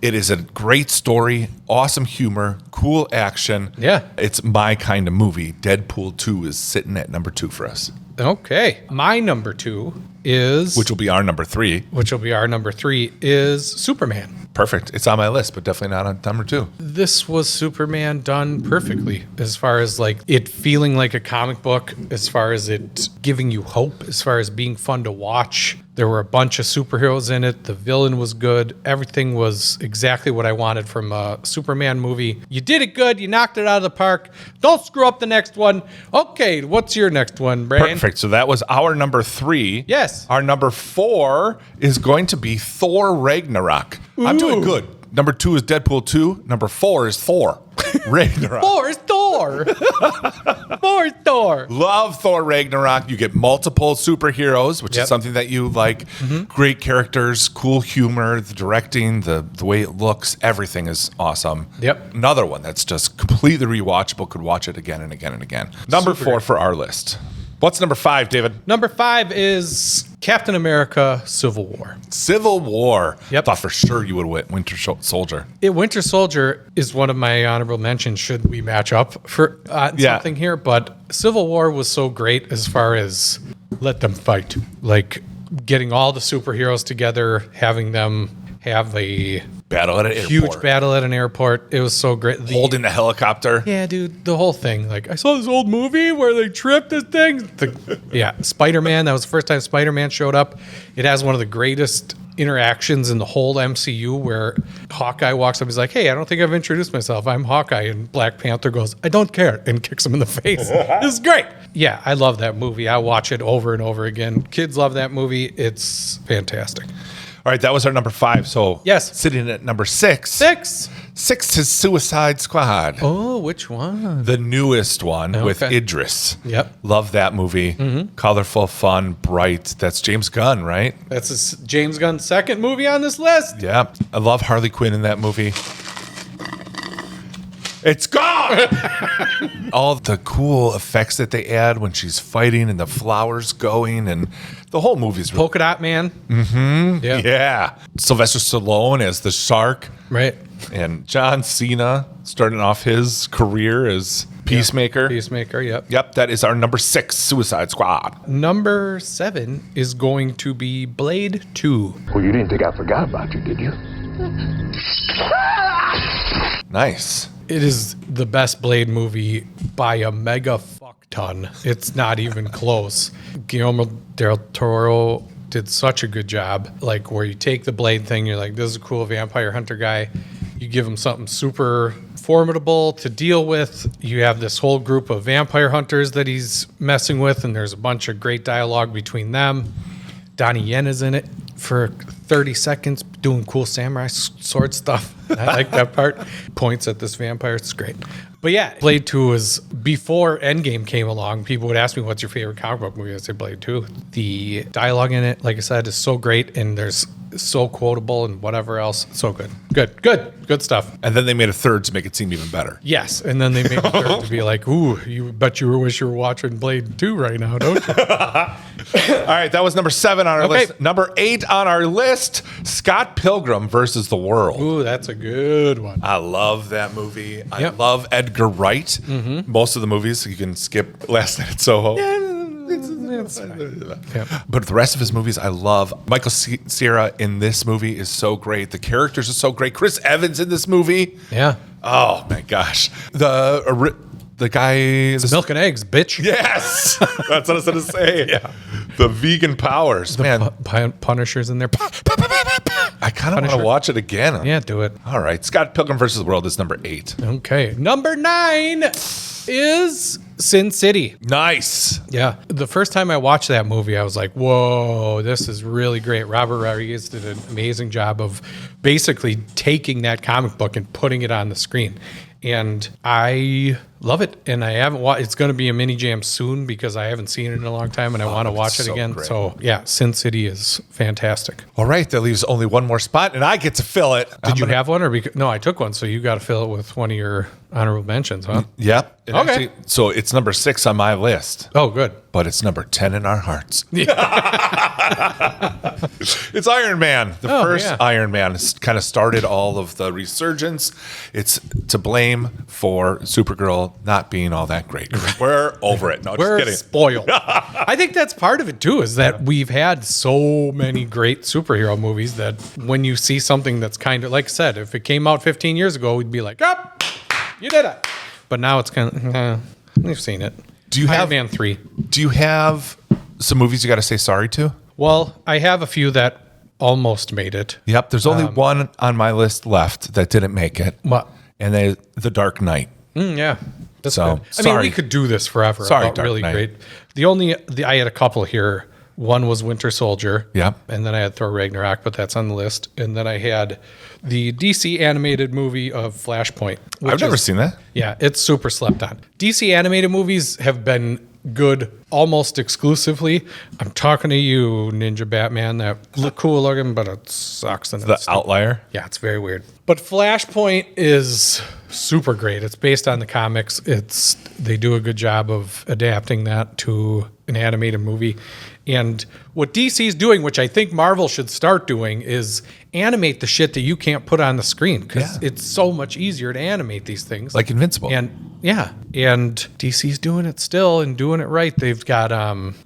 Speaker 3: It is a great story, awesome humor, cool action.
Speaker 1: Yeah.
Speaker 3: It's my kind of movie. Deadpool 2 is sitting at number 2 for us.
Speaker 1: Okay. My number 2 is...
Speaker 3: Which will be our number 3.
Speaker 1: Which will be our number 3 is Superman.
Speaker 3: Perfect. It's on my list, but definitely not on number 2.
Speaker 1: This was Superman done perfectly as far as like it feeling like a comic book, as far as it giving you hope, as far as being fun to watch. There were a bunch of superheroes in it. The villain was good. Everything was exactly what I wanted from a Superman movie. You did it good. You knocked it out of the park. Don't screw up the next one. Okay, what's your next one, Brian?
Speaker 3: Perfect. So that was our number 3.
Speaker 1: Yes.
Speaker 3: Our number 4 is going to be Thor Ragnarok. Ooh. I'm doing good. Number 2 is Deadpool 2. Number 4 is Thor Ragnarok.
Speaker 1: 4 is Thor. 4 is Thor.
Speaker 3: Love Thor Ragnarok. You get multiple superheroes, which is something that you like. Mm-hmm. Great characters, cool humor, the directing, the way it looks, everything is awesome.
Speaker 1: Yep.
Speaker 3: Another one that's just completely rewatchable. Could watch it again and again and again. Number 4 for our list. What's number 5, David?
Speaker 1: Number 5 is Captain America: Civil War.
Speaker 3: Civil War.
Speaker 1: Yep.
Speaker 3: Thought for sure you would win Winter Soldier.
Speaker 1: Winter Soldier is one of my honorable mentions. Should we match up for something here? But Civil War was so great as far as let them fight, like getting all the superheroes together, having them have a
Speaker 3: battle at an airport.
Speaker 1: Huge battle at an airport. It was so great.
Speaker 3: Holding the helicopter.
Speaker 1: Yeah, dude, the whole thing. Like, I saw this old movie where they tripped this thing. Spider-Man. That was the first time Spider-Man showed up. It has one of the greatest interactions in the whole MCU where Hawkeye walks up. He's like, hey, I don't think I've introduced myself. I'm Hawkeye. And Black Panther goes, I don't care, and kicks him in the face. This is great. Yeah, I love that movie. I watch it over and over again. Kids love that movie. It's fantastic.
Speaker 3: All right, that was our number 5. So
Speaker 1: yes,
Speaker 3: sitting at number 6. 6 is Suicide Squad.
Speaker 1: Oh, which one?
Speaker 3: The newest one with Idris.
Speaker 1: Yep.
Speaker 3: Love that movie. Mm-hmm. Colorful, fun, bright. That's James Gunn, right?
Speaker 1: That's James Gunn's second movie on this list.
Speaker 3: Yeah. I love Harley Quinn in that movie. It's gone! All the cool effects that they add when she's fighting and the flowers going and the whole movie's really...
Speaker 1: Polka Dot Man.
Speaker 3: Mm-hmm. Yeah. Sylvester Stallone as the shark.
Speaker 1: Right.
Speaker 3: And John Cena starting off his career as Peacemaker.
Speaker 1: Yep. Peacemaker, yep.
Speaker 3: Yep, that is our number 6, Suicide Squad.
Speaker 1: Number 7 is going to be Blade 2.
Speaker 18: Well, you didn't think I forgot about you, did you?
Speaker 3: Nice.
Speaker 1: It is the best Blade movie by a mega fuck ton. It's not even close. Guillermo del Toro did such a good job. Like where you take the Blade thing, you're like, this is a cool vampire hunter guy. You give him something super formidable to deal with. You have this whole group of vampire hunters that he's messing with, and there's a bunch of great dialogue between them. Donnie Yen is in it for 30 seconds doing cool samurai sword stuff. I like that part. Points at this vampire. It's great. But yeah, Blade 2 was before Endgame came along. People would ask me, what's your favorite comic book movie? I'd say Blade 2. The dialogue in it, like I said, is so great. And there's so quotable and whatever else. So good stuff.
Speaker 3: And then they made a third to make it seem even better.
Speaker 1: Yes, and then they made a third to be like, ooh, you bet you wish you were watching Blade 2 right now, don't you?
Speaker 3: All right, that was number 7 on our list. Number 8 on our list, Scott Pilgrim versus the World.
Speaker 1: Ooh, that's a good one.
Speaker 3: I love that movie. I love Edgar Wright. Mm-hmm. Most of the movies you can skip Last Night at Soho. But the rest of his movies, I love. Michael Cera in this movie is so great. The characters are so great. Chris Evans in this movie.
Speaker 1: Yeah.
Speaker 3: Oh my gosh. The guy is
Speaker 1: milk and eggs, bitch.
Speaker 3: Yes, that's what I was going to say. Yeah, the vegan powers,
Speaker 1: the Punishers in there.
Speaker 3: I kind of want to watch it again.
Speaker 1: Yeah, do it.
Speaker 3: All right, Scott Pilgrim versus the World is number 8.
Speaker 1: Okay, number 9 is Sin City.
Speaker 3: Nice.
Speaker 1: Yeah, the first time I watched that movie, I was like, "Whoa, this is really great." Robert Rodriguez did an amazing job of basically taking that comic book and putting it on the screen. And I love it. And I haven't watched. It's going to be a mini jam soon because I haven't seen it in a long time and I want to watch it again. Great. So yeah, Sin City is fantastic.
Speaker 3: All right, that leaves only one more spot, and I get to fill it.
Speaker 1: Did you have one, or no? I took one, so you got to fill it with one of your honorable mentions, huh?
Speaker 3: Yep.
Speaker 1: Okay.
Speaker 3: Actually, so it's number 6 on my list.
Speaker 1: Oh, good.
Speaker 3: But it's number 10 in our hearts. Yeah. It's Iron Man. The first Iron Man kind of started all of the resurgence. It's to blame for Supergirl not being all that great. We're over it. No,
Speaker 1: we're
Speaker 3: just kidding.
Speaker 1: Spoiled. I think that's part of it too, is that we've had so many great superhero movies that when you see something that's kind of, like I said, if it came out 15 years ago, we'd be like, oh, you did it. But now it's kind of, we've seen it.
Speaker 3: Do you have
Speaker 1: Iron Man 3?
Speaker 3: Do you have some movies you got to say sorry to?
Speaker 1: Well, I have a few that almost made it.
Speaker 3: Yep. There's only one on my list left that didn't make it.
Speaker 1: What?
Speaker 3: And The Dark Knight.
Speaker 1: Yeah. That's
Speaker 3: so,
Speaker 1: good. I mean, we could do this forever.
Speaker 3: Sorry,
Speaker 1: Dark really Knight. Great. I had a couple here. One was Winter Soldier.
Speaker 3: Yeah.
Speaker 1: And then I had Thor Ragnarok, but that's on the list. And then I had the DC animated movie of Flashpoint.
Speaker 3: I've never seen that.
Speaker 1: Yeah, it's super slept on. DC animated movies have been good almost exclusively. I'm talking to you, Ninja Batman. That look cool looking, but it sucks. And
Speaker 3: the outlier?
Speaker 1: Yeah, it's very weird. But Flashpoint is super great. It's based on the comics. They do a good job of adapting that to an animated movie. And what DC's doing, which I think Marvel should start doing, is animate the shit that you can't put on the screen, because it's so much easier to animate these things.
Speaker 3: Like Invincible.
Speaker 1: And DC's doing it still and doing it right. They've got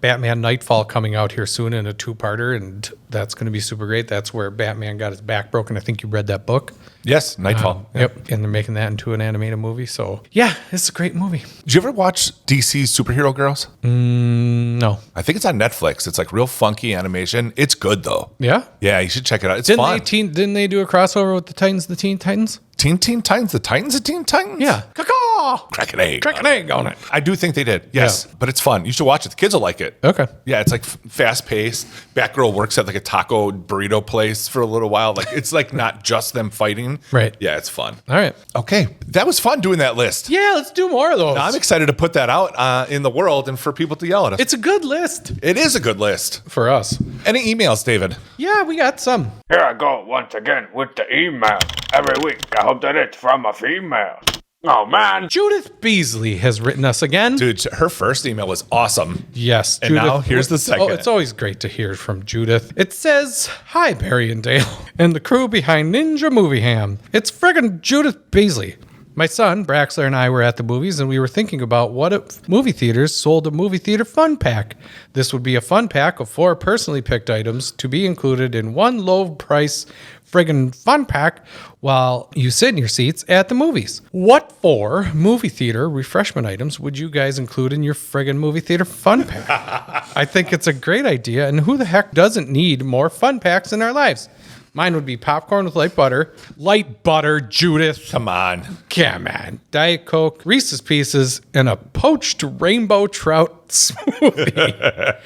Speaker 1: Batman Nightfall coming out here soon in a 2-parter, and that's going to be super great. That's where Batman got his back broken. I think you read that book.
Speaker 3: Yes, Nightfall.
Speaker 1: Yep. And they're making that into an animated movie. So, yeah, it's a great movie.
Speaker 3: Did you ever watch DC's Superhero Girls?
Speaker 1: No.
Speaker 3: I think it's on Netflix. It's like real funky animation. It's good, though.
Speaker 1: Yeah?
Speaker 3: Yeah, you should check it out. It's fun.
Speaker 1: Didn't they do a crossover with the Titans, the Teen Titans?
Speaker 3: Teen Titans? The Titans of Teen Titans?
Speaker 1: Yeah. Caw-caw!
Speaker 3: Crack an egg.
Speaker 1: Crack an egg on it.
Speaker 3: I do think they did. Yes. Yeah. But it's fun. You should watch it. The kids will like it.
Speaker 1: Okay.
Speaker 3: Yeah, it's like fast paced. Batgirl works at like a taco burrito place for a little while. Like it's like not just them fighting.
Speaker 1: Right.
Speaker 3: Yeah, it's fun.
Speaker 1: All right.
Speaker 3: Okay. That was fun doing that list.
Speaker 1: Yeah, let's do more of those.
Speaker 3: Now, I'm excited to put that out in the world and for people to yell at us.
Speaker 1: It's a good list.
Speaker 3: It is a good list.
Speaker 1: For us.
Speaker 3: Any emails, David?
Speaker 1: Yeah, we got some.
Speaker 15: Here I go once again with the email. Every week, I hope that it's from a female. Oh, man.
Speaker 1: Judith Beasley has written us again.
Speaker 3: Dude, her first email was awesome.
Speaker 1: Yes.
Speaker 3: And Judith, now here's the second.
Speaker 1: Oh, it's always great to hear from Judith. It says, "Hi, Barry and Dale, and the crew behind Ninja Movie Ham. It's friggin' Judith Beasley. My son, Braxler, and I were at the movies, and we were thinking about what if movie theaters sold a movie theater fun pack. This would be a fun pack of 4 personally picked items to be included in one low price friggin' fun pack while you sit in your seats at the movies. What 4 movie theater refreshment items would you guys include in your friggin' movie theater fun pack? I think it's a great idea, and who the heck doesn't need more fun packs in our lives? Mine would be popcorn with light butter. Light butter, Judith.
Speaker 3: Come on.
Speaker 1: Diet Coke, Reese's Pieces, and a poached rainbow trout smoothie.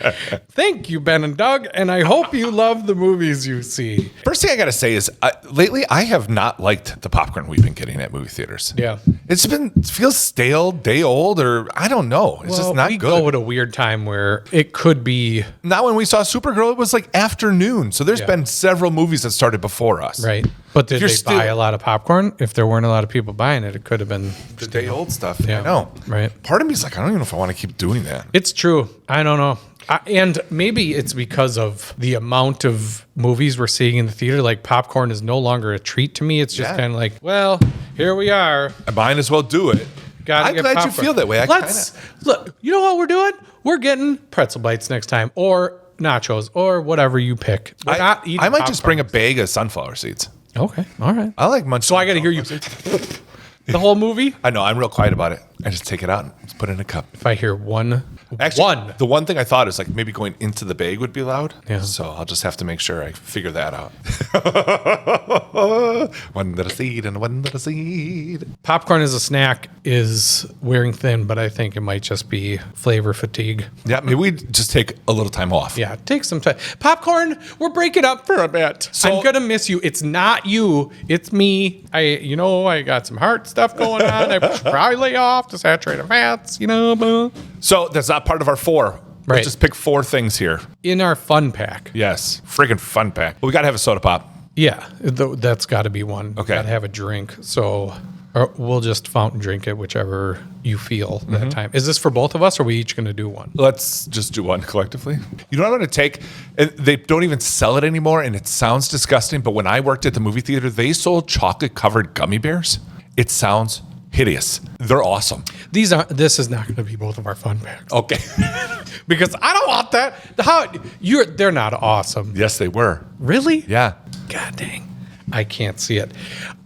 Speaker 1: Thank you, Ben and Doug, and I hope you love the movies you see."
Speaker 3: First thing I got to say is, lately I have not liked the popcorn we've been getting at movie theaters.
Speaker 1: Yeah.
Speaker 3: It feels stale, day old, or I don't know. It's just not
Speaker 1: we
Speaker 3: good.
Speaker 1: go at a weird time where it could be.
Speaker 3: Now, when we saw Supergirl, it was like afternoon. So there's been several movies that started before us.
Speaker 1: Right. But did they buy a lot of popcorn? If there weren't a lot of people buying it, it could have been
Speaker 3: the day old stuff.
Speaker 1: Yeah.
Speaker 3: I know.
Speaker 1: Right.
Speaker 3: Part of me is like, I don't even know if I want to keep doing that.
Speaker 1: It's true. I don't know. And maybe it's because of the amount of movies we're seeing in the theater. Like popcorn is no longer a treat to me. It's just kind of like, well, here we are.
Speaker 3: I might as well do it. I'm glad you feel that way.
Speaker 1: Look, you know what we're doing? We're getting pretzel bites next time or nachos or whatever you pick. We're not eating
Speaker 3: I might
Speaker 1: popcorn.
Speaker 3: just bring a bag of sunflower seeds.
Speaker 1: Okay. All right.
Speaker 3: I like munching.
Speaker 1: So I got to hear you the whole movie?
Speaker 3: I know. I'm real quiet about it. I just take it out and just put it in a cup.
Speaker 1: If I hear one.
Speaker 3: The one thing I thought is like maybe going into the bag would be loud. Yeah. So I'll just have to make sure I figure that out. One little seed and one little seed.
Speaker 1: Popcorn as a snack is wearing thin, but I think it might just be flavor fatigue.
Speaker 3: Yeah, maybe we just take a little time off.
Speaker 1: Yeah, take some time. Popcorn, we're breaking up for a bit. So, I'm gonna miss you. It's not you, it's me. I got some heart stuff going on. I should probably lay off the saturated fats, Blah.
Speaker 3: So that's not part of our 4.
Speaker 1: Right.
Speaker 3: Let's just pick 4 things here.
Speaker 1: In our fun pack.
Speaker 3: Yes, friggin' fun pack. Well, we gotta have a soda pop.
Speaker 1: Yeah, that's got to be one.
Speaker 3: Okay.
Speaker 1: Got to have a drink. So we'll just fountain drink it, whichever you feel that time. Is this for both of us, or are we each going to do one?
Speaker 3: Let's just do one collectively. You know what I'm going to take? They don't even sell it anymore, and it sounds disgusting, but when I worked at the movie theater, they sold chocolate-covered gummy bears. It sounds hideous. They're awesome.
Speaker 1: This is not going to be both of our fun packs.
Speaker 3: Okay.
Speaker 1: Because I don't want that. They're not awesome.
Speaker 3: Yes, they were.
Speaker 1: Really?
Speaker 3: Yeah.
Speaker 1: God dang. I can't see it.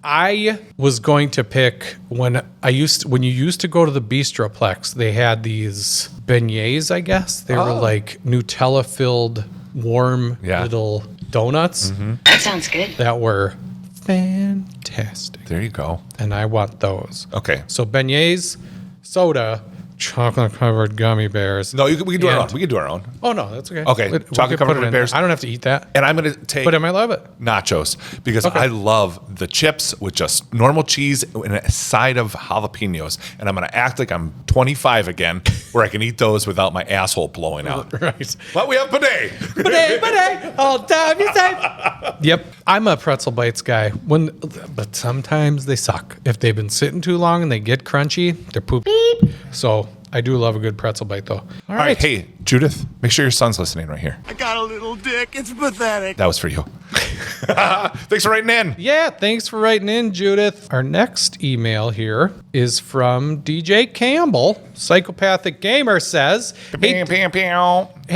Speaker 1: I was going to pick when you used to go to the Bistroplex, they had these beignets, I guess. They were like Nutella filled warm little donuts.
Speaker 10: That sounds good.
Speaker 1: That were fantastic.
Speaker 3: There you go.
Speaker 1: And I want those.
Speaker 3: Okay.
Speaker 1: So beignets, soda, chocolate covered gummy bears.
Speaker 3: No, we can do our own. We can do our own.
Speaker 1: Oh no, that's okay.
Speaker 3: Okay. Chocolate covered gummy bears.
Speaker 1: I don't have to eat that.
Speaker 3: And I'm going to take.
Speaker 1: But I might love it.
Speaker 3: Nachos, because I love the chips with just normal cheese and a side of jalapenos. And I'm going to act like I'm 25 again, where I can eat those without my asshole blowing out.
Speaker 1: Right.
Speaker 3: But we have bidet.
Speaker 1: Bidet. All time be safe. Yep. I'm a pretzel bites guy. But sometimes they suck. If they've been sitting too long and they get crunchy, they're poop. So I do love a good pretzel bite, though. All right.
Speaker 3: Hey, Judith, make sure your son's listening right here.
Speaker 15: I got a little dick. It's pathetic.
Speaker 3: That was for you. Thanks for writing in.
Speaker 1: Yeah, thanks for writing in, Judith. Our next email here is from DJ Campbell. Psychopathic Gamer says, Hey,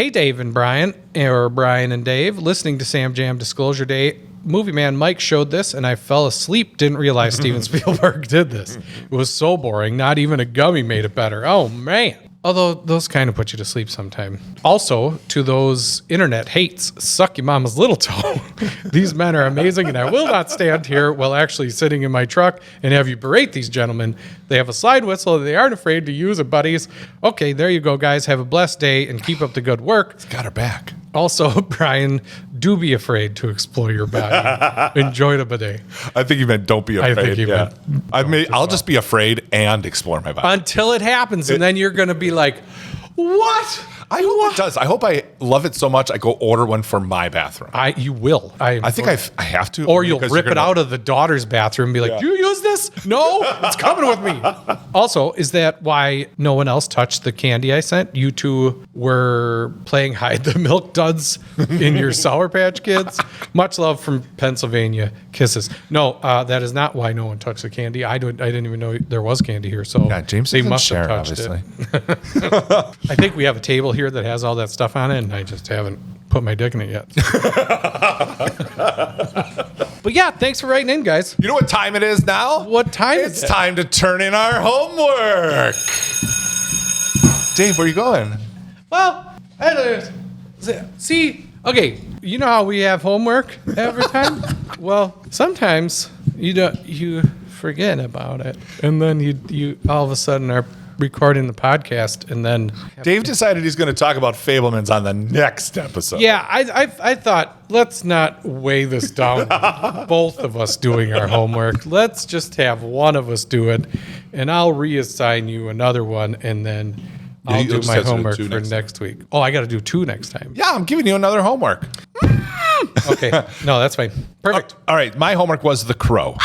Speaker 1: Dave and Brian, or Brian and Dave, listening to Sam Jam Disclosure Day. Movie man Mike showed this, and I fell asleep. Didn't realize Steven Spielberg did this. It was so boring. Not even a gummy made it better. Oh, man. Although those kind of put you to sleep sometime. Also, to those internet hates, suck your mama's little toe. These men are amazing, and I will not stand here while actually sitting in my truck and have you berate these gentlemen. They have a slide whistle, and they aren't afraid to use it, buddies. Okay, there you go, guys. Have a blessed day, and keep up the good work.
Speaker 3: It's got her back.
Speaker 1: Also, Brian, do be afraid to explore your body. Enjoy the bidet.
Speaker 3: I think you meant don't be afraid.
Speaker 1: I think you meant
Speaker 3: I'll just be afraid and explore my body.
Speaker 1: Until it happens, and then you're going to be like, what?
Speaker 3: I hope it does. I hope I love it so much I go order one for my bathroom.
Speaker 1: You will.
Speaker 3: I think I have to.
Speaker 1: Or you'll rip it out of the daughter's bathroom and be like, do you use this? No, it's coming with me. Also, is that why no one else touched the candy I sent? You two were playing hide the milk duds in your Sour Patch Kids? Much love from Pennsylvania. Kisses. No, that is not why no one touched the candy. I didn't even know there was candy here. So
Speaker 3: James
Speaker 1: they
Speaker 3: didn't
Speaker 1: must
Speaker 3: share,
Speaker 1: have touched
Speaker 3: obviously.
Speaker 1: it. I think we have a table here that has all that stuff on it, and I just haven't put my dick in it yet. But yeah, thanks for writing in, guys.
Speaker 3: You know what time it is now?
Speaker 1: What time is it?
Speaker 3: It's time to turn in our homework. Dave, where are you going?
Speaker 1: Well, see, okay, you know how we have homework every time? Well, sometimes you forget about it, and then you all of a sudden are recording the podcast, and then
Speaker 3: Dave decided he's going to talk about Fablemans on the next episode.
Speaker 1: Yeah, I thought, let's not weigh this down. Both of us doing our homework. Let's just have one of us do it, and I'll reassign you another one, and then I'll do my homework for next week. Oh, I got to do 2 next time.
Speaker 3: Yeah, I'm giving you another homework.
Speaker 1: Okay. No, that's fine. Perfect.
Speaker 3: All right, my homework was The Crow.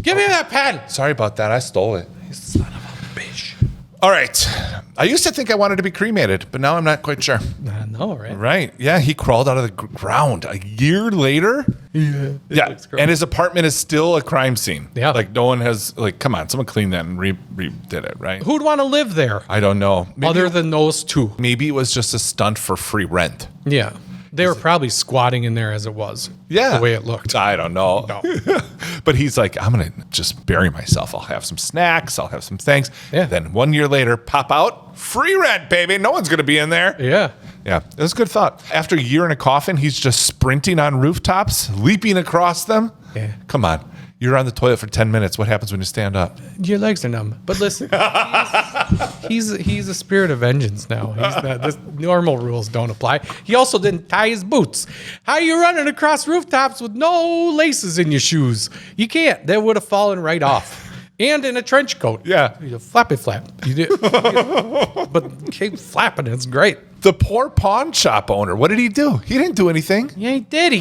Speaker 1: Give me that pen.
Speaker 3: Sorry about that. I stole it. You son of a bitch. All right. I used to think I wanted to be cremated, but now I'm not quite sure.
Speaker 1: No, right?
Speaker 3: Right. Yeah, he crawled out of the ground a year later. Yeah. And his apartment is still a crime scene.
Speaker 1: Yeah.
Speaker 3: Like, no one has, like, come on, someone cleaned that and redid it, right?
Speaker 1: Who'd want to live there?
Speaker 3: I don't know.
Speaker 1: Other than those two.
Speaker 3: Maybe it was just a stunt for free rent.
Speaker 1: Yeah. They were probably squatting in there as it was.
Speaker 3: Yeah.
Speaker 1: The way it looked.
Speaker 3: I don't know.
Speaker 1: No.
Speaker 3: But he's like, I'm going to just bury myself. I'll have some snacks. I'll have some things.
Speaker 1: Yeah.
Speaker 3: Then 1 year later, pop out, free rent, baby. No one's going to be in there.
Speaker 1: Yeah.
Speaker 3: Yeah. It was a good thought. After a year in a coffin, he's just sprinting on rooftops, leaping across them.
Speaker 1: Yeah.
Speaker 3: Come on. You're on the toilet for 10 minutes. What happens when you stand up?
Speaker 1: Your legs are numb. But listen, he's a spirit of vengeance now. He's not, this normal rules don't apply. He also didn't tie his boots. How are you running across rooftops with no laces in your shoes? You can't. They would have fallen right off. And in a trench coat.
Speaker 3: Yeah.
Speaker 1: You flappy flap. You did. But keep flapping. It's great.
Speaker 3: The poor pawn shop owner. What did he do? He didn't do anything.
Speaker 1: Yeah, he did.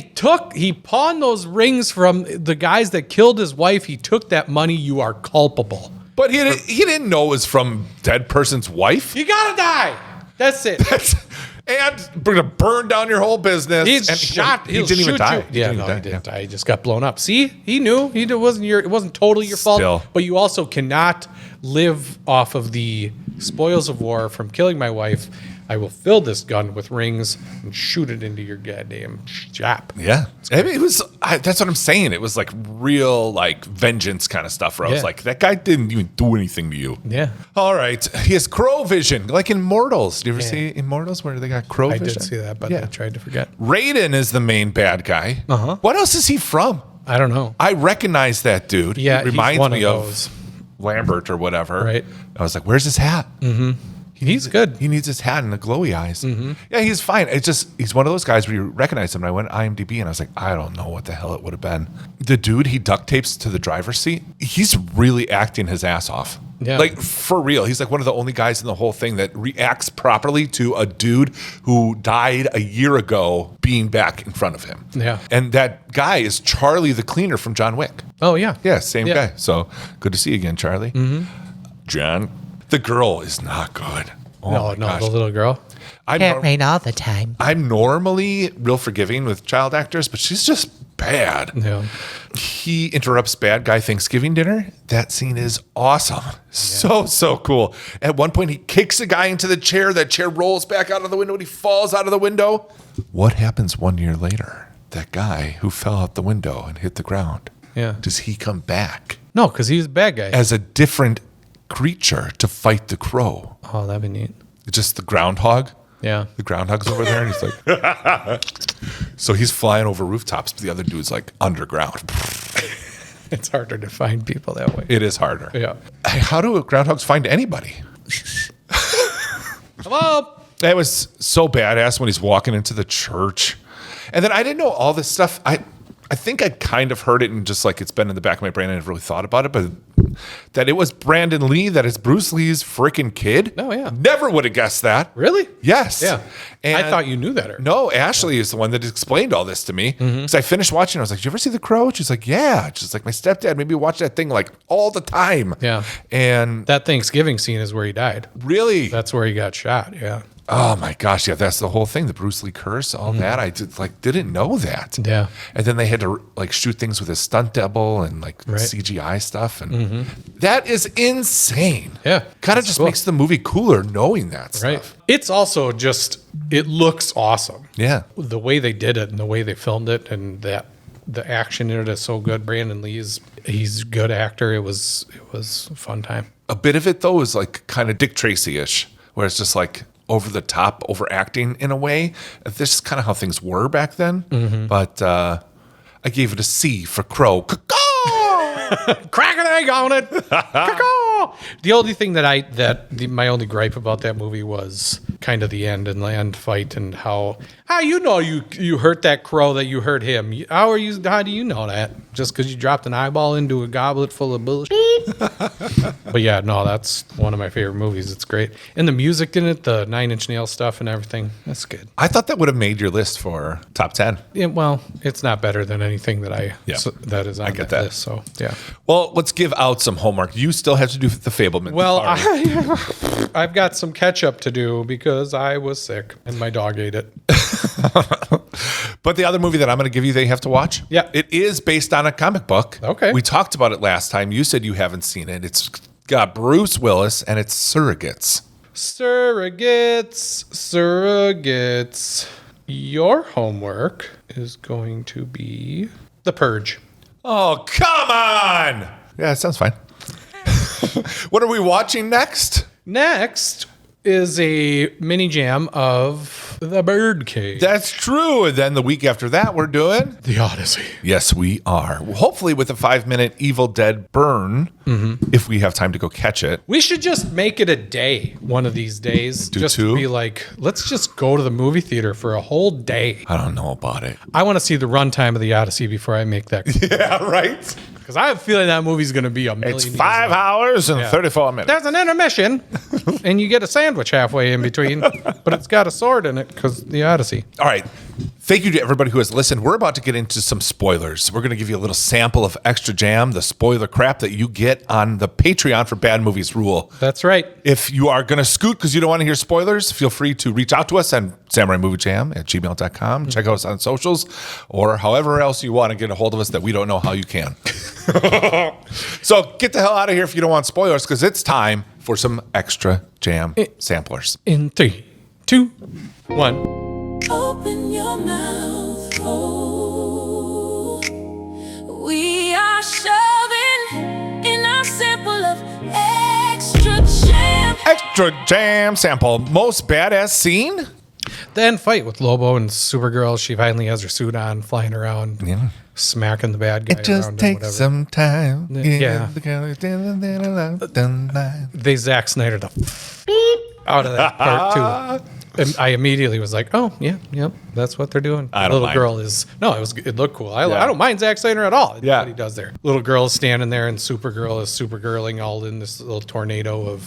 Speaker 1: He pawned those rings from the guys that killed his wife. He took that money. You are culpable.
Speaker 3: But he didn't know it was from dead person's wife.
Speaker 1: You gotta die. That's it.
Speaker 3: And we're gonna burn down your whole business.
Speaker 1: He's
Speaker 3: and
Speaker 1: shot.
Speaker 3: He didn't even die.
Speaker 1: He didn't die. He just got blown up. See, he knew. It wasn't totally your fault. But you also cannot live off of the spoils of war from killing my wife. I will fill this gun with rings and shoot it into your goddamn chap.
Speaker 3: Yeah. I mean, that's what I'm saying. It was like real, like, vengeance kind of stuff where I was like, that guy didn't even do anything to you.
Speaker 1: Yeah.
Speaker 3: All right. He has crow vision, like Immortals. Do you ever see Immortals where they got crow vision?
Speaker 1: I did see that, but I tried to forget.
Speaker 3: Raiden is the main bad guy.
Speaker 1: Uh-huh.
Speaker 3: What else is he from?
Speaker 1: I don't know.
Speaker 3: I recognize that dude.
Speaker 1: Yeah,
Speaker 3: he reminds
Speaker 1: he's one
Speaker 3: me
Speaker 1: of those.
Speaker 3: Lambert or whatever.
Speaker 1: Right.
Speaker 3: I was like, where's his hat?
Speaker 1: Mm-hmm. He's good.
Speaker 3: He needs his hat and the glowy eyes.
Speaker 1: Mm-hmm.
Speaker 3: Yeah, he's fine. It's just, he's one of those guys where you recognize him. And I went to IMDb and I was like, I don't know what the hell it would have been. The dude he duct tapes to the driver's seat, he's really acting his ass off.
Speaker 1: Yeah.
Speaker 3: Like, for real. He's like one of the only guys in the whole thing that reacts properly to a dude who died a year ago being back in front of him.
Speaker 1: Yeah.
Speaker 3: And that guy is Charlie the cleaner from John Wick.
Speaker 1: Oh, yeah.
Speaker 3: Yeah, same guy. So good to see you again, Charlie.
Speaker 1: Mm-hmm.
Speaker 3: John. The girl is not good.
Speaker 1: Oh, no, the little girl.
Speaker 11: Can't rain all the time.
Speaker 3: I'm normally real forgiving with child actors, but she's just bad.
Speaker 1: Yeah.
Speaker 3: He interrupts bad guy Thanksgiving dinner. That scene is awesome. Yeah. So cool. At one point, he kicks a guy into the chair. That chair rolls back out of the window and he falls out of the window. What happens 1 year later? That guy who fell out the window and hit the ground.
Speaker 1: Yeah.
Speaker 3: Does he come back?
Speaker 1: No, because he's a bad guy.
Speaker 3: As a different creature to fight the crow.
Speaker 1: Oh, that'd be neat.
Speaker 3: Just the groundhog.
Speaker 1: Yeah.
Speaker 3: The groundhog's over there and he's like, so he's flying over rooftops, but the other dude's like underground.
Speaker 1: It's harder to find people that way.
Speaker 3: It is harder.
Speaker 1: Yeah.
Speaker 3: How do groundhogs find anybody?
Speaker 1: Hello.
Speaker 3: That was so badass when he's walking into the church. And then I didn't know all this stuff. I think I kind of heard it and just like it's been in the back of my brain. I never really thought about it, but that it was Brandon Lee, that is Bruce Lee's freaking kid.
Speaker 1: Oh, yeah.
Speaker 3: Never would have guessed that.
Speaker 1: Really?
Speaker 3: Yes.
Speaker 1: Yeah.
Speaker 3: And
Speaker 1: I thought you knew that.
Speaker 3: No, Ashley is the one that explained all this to me. Because I finished watching. I was like, did you ever see The Crow? She's like, yeah. She's like, my stepdad made me watch that thing like all the time.
Speaker 1: Yeah.
Speaker 3: And
Speaker 1: that Thanksgiving scene is where he died.
Speaker 3: Really?
Speaker 1: That's where he got shot. Yeah.
Speaker 3: Oh my gosh, yeah, that's the whole thing. The Bruce Lee curse, all that. I didn't know that.
Speaker 1: Yeah.
Speaker 3: And then they had to like shoot things with a stunt double and like CGI stuff, and that is insane.
Speaker 1: Yeah,
Speaker 3: kind of just makes the movie cooler knowing that stuff.
Speaker 1: Right. It's also just it looks awesome.
Speaker 3: Yeah.
Speaker 1: The way they did it and the way they filmed it and that the action in it is so good. Brandon Lee's he's a good actor. It was a fun time.
Speaker 3: A bit of it though is like kind of Dick Tracy-ish, where it's just like over the top, overacting in a way. This is kind of how things were back then. But I gave it a C for Crow.
Speaker 1: Crack an egg on it. The only thing my only gripe about that movie was kind of the end and land fight and how you hurt that crow that you hurt him. How do you know that? Just because you dropped an eyeball into a goblet full of bullshit? But yeah, no, that's one of my favorite movies. It's great. And the music in it, the Nine Inch Nails stuff and everything, that's good.
Speaker 3: I thought that would have made your list for top 10.
Speaker 1: Yeah, well, it's not better than anything that that is on that list. So yeah.
Speaker 3: Well, let's give out some homework. You still have to do the Fableman.
Speaker 1: Well, I've got some catch up to do because I was sick and my dog ate it.
Speaker 3: But the other movie that I'm going to give you that you have to watch, it is based on a comic book.
Speaker 1: Okay.
Speaker 3: We talked about it last time. You said you haven't seen it. It's got Bruce Willis and it's Surrogates.
Speaker 1: Surrogates. Your homework is going to be The Purge.
Speaker 3: Oh, come on! Yeah, it sounds fine. What are we watching next?
Speaker 1: Next is a mini jam of The Birdcage.
Speaker 3: That's true. And then the week after that, we're doing
Speaker 1: The Odyssey.
Speaker 3: Yes, we are. Hopefully with a 5-minute Evil Dead burn, if we have time to go catch it.
Speaker 1: We should just make it a day one of these days.
Speaker 3: Do
Speaker 1: just
Speaker 3: two?
Speaker 1: To be like, let's just go to the movie theater for a whole day.
Speaker 3: I don't know about it.
Speaker 1: I want to see the runtime of The Odyssey before I make that.
Speaker 3: Yeah, right?
Speaker 1: Because I have a feeling that movie's going to be a million
Speaker 3: It's
Speaker 1: years
Speaker 3: 5
Speaker 1: long.
Speaker 3: hours and 34 minutes.
Speaker 1: There's an intermission, and you get a sandwich halfway in between, but it's got a sword in it because The Odyssey.
Speaker 3: All right. Thank you to everybody who has listened. We're about to get into some spoilers. We're going to give you a little sample of Extra Jam, the spoiler crap that you get on the Patreon for Bad Movies Rule.
Speaker 1: That's right.
Speaker 3: If you are going to scoot because you don't want to hear spoilers, feel free to reach out to us at samuraimoviejam@gmail.com. Check us out on socials or however else you want to get a hold of us that we don't know how you can. So get the hell out of here if you don't want spoilers because it's time for some Extra Jam samplers.
Speaker 1: In 3, 2, 1.
Speaker 19: Open your mouth, oh. We are shoving in our sample of Extra Jam.
Speaker 3: Extra Jam sample. Most badass scene?
Speaker 1: The end fight with Lobo and Supergirl. She finally has her suit on, flying around, smacking the bad guy
Speaker 3: It just
Speaker 1: around
Speaker 3: takes some time.
Speaker 1: Yeah. They Zack Snyder the out of that part too. And I immediately was like, "Oh yeah, yep, that's what they're doing."
Speaker 3: I don't
Speaker 1: Little
Speaker 3: mind.
Speaker 1: girl is it looked cool. I don't mind Zack Snyder at all.
Speaker 3: Yeah.
Speaker 1: What he does there. Little girl is standing there, and Supergirl is Supergirling all in this little tornado of.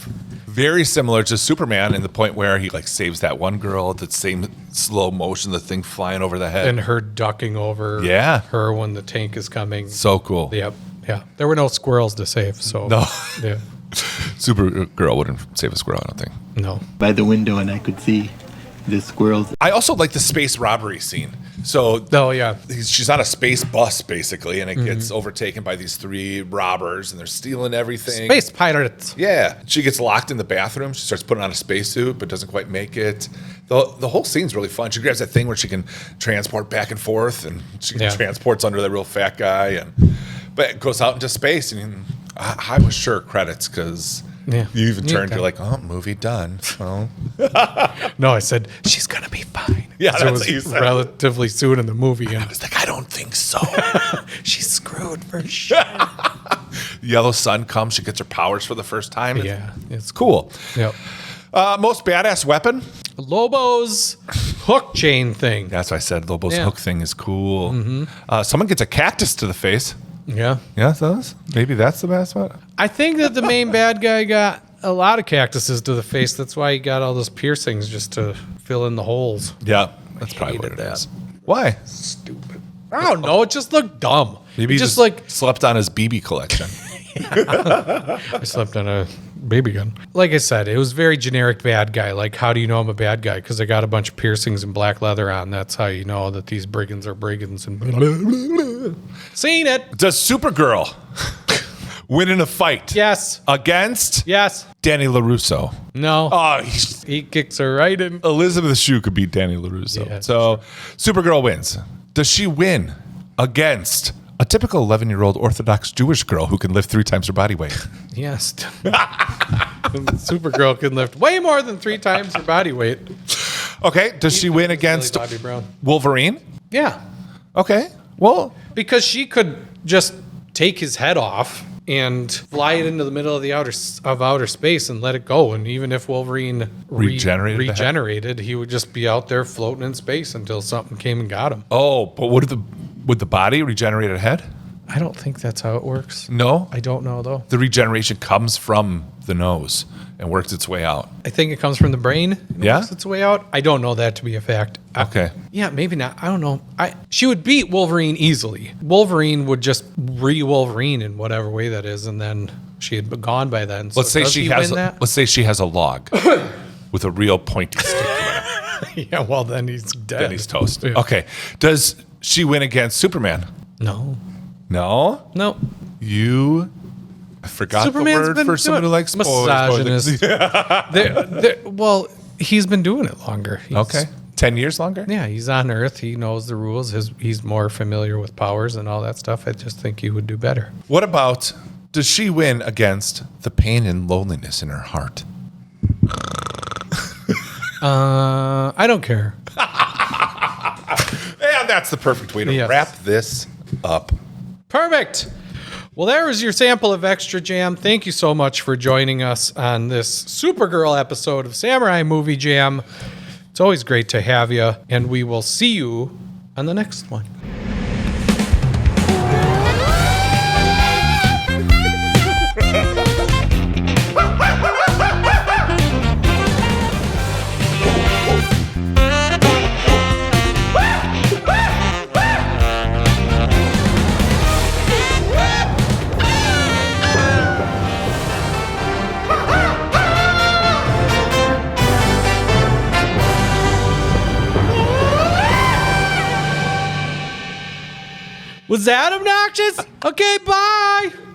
Speaker 3: Very similar to Superman in the point where he like saves that one girl at the same slow motion, the thing flying over the head.
Speaker 1: And her ducking over her when the tank is coming.
Speaker 3: So cool.
Speaker 1: Yep. Yeah. There were no squirrels to save, so
Speaker 3: No.
Speaker 1: Yeah.
Speaker 3: Supergirl wouldn't save a squirrel, I don't think.
Speaker 1: No.
Speaker 20: By the window, and I could see the squirrels.
Speaker 3: I also like the space robbery scene. So,
Speaker 1: yeah,
Speaker 3: she's on a space bus basically, and it gets overtaken by these 3 robbers, and they're stealing everything.
Speaker 1: Space pirates.
Speaker 3: Yeah, she gets locked in the bathroom. She starts putting on a spacesuit, but doesn't quite make it. The whole scene's really fun. She grabs that thing where she can transport back and forth, and she transports under that real fat guy, but it goes out into space. And I was sure credits because.
Speaker 1: Yeah.
Speaker 3: You even turned, you're like, oh, movie done. So.
Speaker 1: No, I said, she's going to be fine.
Speaker 3: Yeah,
Speaker 1: so
Speaker 3: that's
Speaker 1: it was
Speaker 3: what you said.
Speaker 1: relatively soon in the movie. And
Speaker 3: I was like, I don't think so.
Speaker 1: She's screwed for sure.
Speaker 3: Yellow sun comes. She gets her powers for the first time.
Speaker 1: Yeah.
Speaker 3: It's cool.
Speaker 1: Yep.
Speaker 3: Most badass weapon?
Speaker 1: Lobo's hook chain thing.
Speaker 3: That's what I said. Lobo's hook thing is cool.
Speaker 1: Mm-hmm.
Speaker 3: Someone gets a cactus to the face.
Speaker 1: Yeah.
Speaker 3: Yeah, maybe that's the best one.
Speaker 1: I think that the main bad guy got a lot of cactuses to the face. That's why he got all those piercings just to fill in the holes.
Speaker 3: Yeah, that's probably what it is. Why?
Speaker 1: Stupid. I don't know. It just looked dumb.
Speaker 3: Maybe he just slept on his BB collection.
Speaker 1: I slept on a baby gun. Like I said, it was very generic bad guy. Like, how do you know I'm a bad guy? Because I got a bunch of piercings and black leather on. That's how you know that these brigands are brigands. And blah, blah, blah. Seen it.
Speaker 3: Does Supergirl win in a fight?
Speaker 1: Yes.
Speaker 3: Against?
Speaker 1: Yes.
Speaker 3: Danny LaRusso.
Speaker 1: No.
Speaker 3: Oh,
Speaker 1: he kicks her right in.
Speaker 3: Elizabeth Shue could beat Danny LaRusso.
Speaker 1: Yeah,
Speaker 3: so Supergirl wins. Does she win against a typical 11-year-old Orthodox Jewish girl who can lift 3 times her body weight?
Speaker 1: Yes. Supergirl can lift way more than 3 times her body weight.
Speaker 3: Okay. Does she win against
Speaker 1: Bobby Brown.
Speaker 3: Wolverine?
Speaker 1: Yeah.
Speaker 3: Okay. Well,
Speaker 1: because she could just take his head off and fly it into the middle of the outer space and let it go. And even if Wolverine regenerated, he would just be out there floating in space until something came and got him.
Speaker 3: Oh, but would the body regenerate a head?
Speaker 1: I don't think that's how it works.
Speaker 3: No?
Speaker 1: I don't know, though.
Speaker 3: The regeneration comes from the nose and works its way out.
Speaker 1: I think it comes from the brain and works its way out. I don't know that to be a fact.
Speaker 3: Okay.
Speaker 1: Yeah, maybe not. I don't know. She would beat Wolverine easily. Wolverine would just re-Wolverine in whatever way that is, and then she had been gone by then. So
Speaker 3: let's say she has a log with a real pointy stick in it.
Speaker 1: Yeah, well, then he's dead.
Speaker 3: Then he's toast.
Speaker 1: Yeah.
Speaker 3: Okay. Does she win against Superman?
Speaker 1: No.
Speaker 3: No?
Speaker 1: No.
Speaker 3: I forgot
Speaker 1: Superman's
Speaker 3: the word for someone who likes
Speaker 1: misogynist. Well, he's been doing it longer.
Speaker 3: Okay. 10 years longer?
Speaker 1: Yeah, he's on Earth. He knows the rules. He's more familiar with powers and all that stuff. I just think he would do better.
Speaker 3: What about, does she win against the pain and loneliness in her heart?
Speaker 1: I don't care.
Speaker 3: And that's the perfect way to wrap this up.
Speaker 1: Perfect. Well, there was your sample of Extra Jam. Thank you so much for joining us on this Supergirl episode of Samurai Movie Jam. It's always great to have you, and we will see you on the next one. Was that obnoxious? Okay, bye.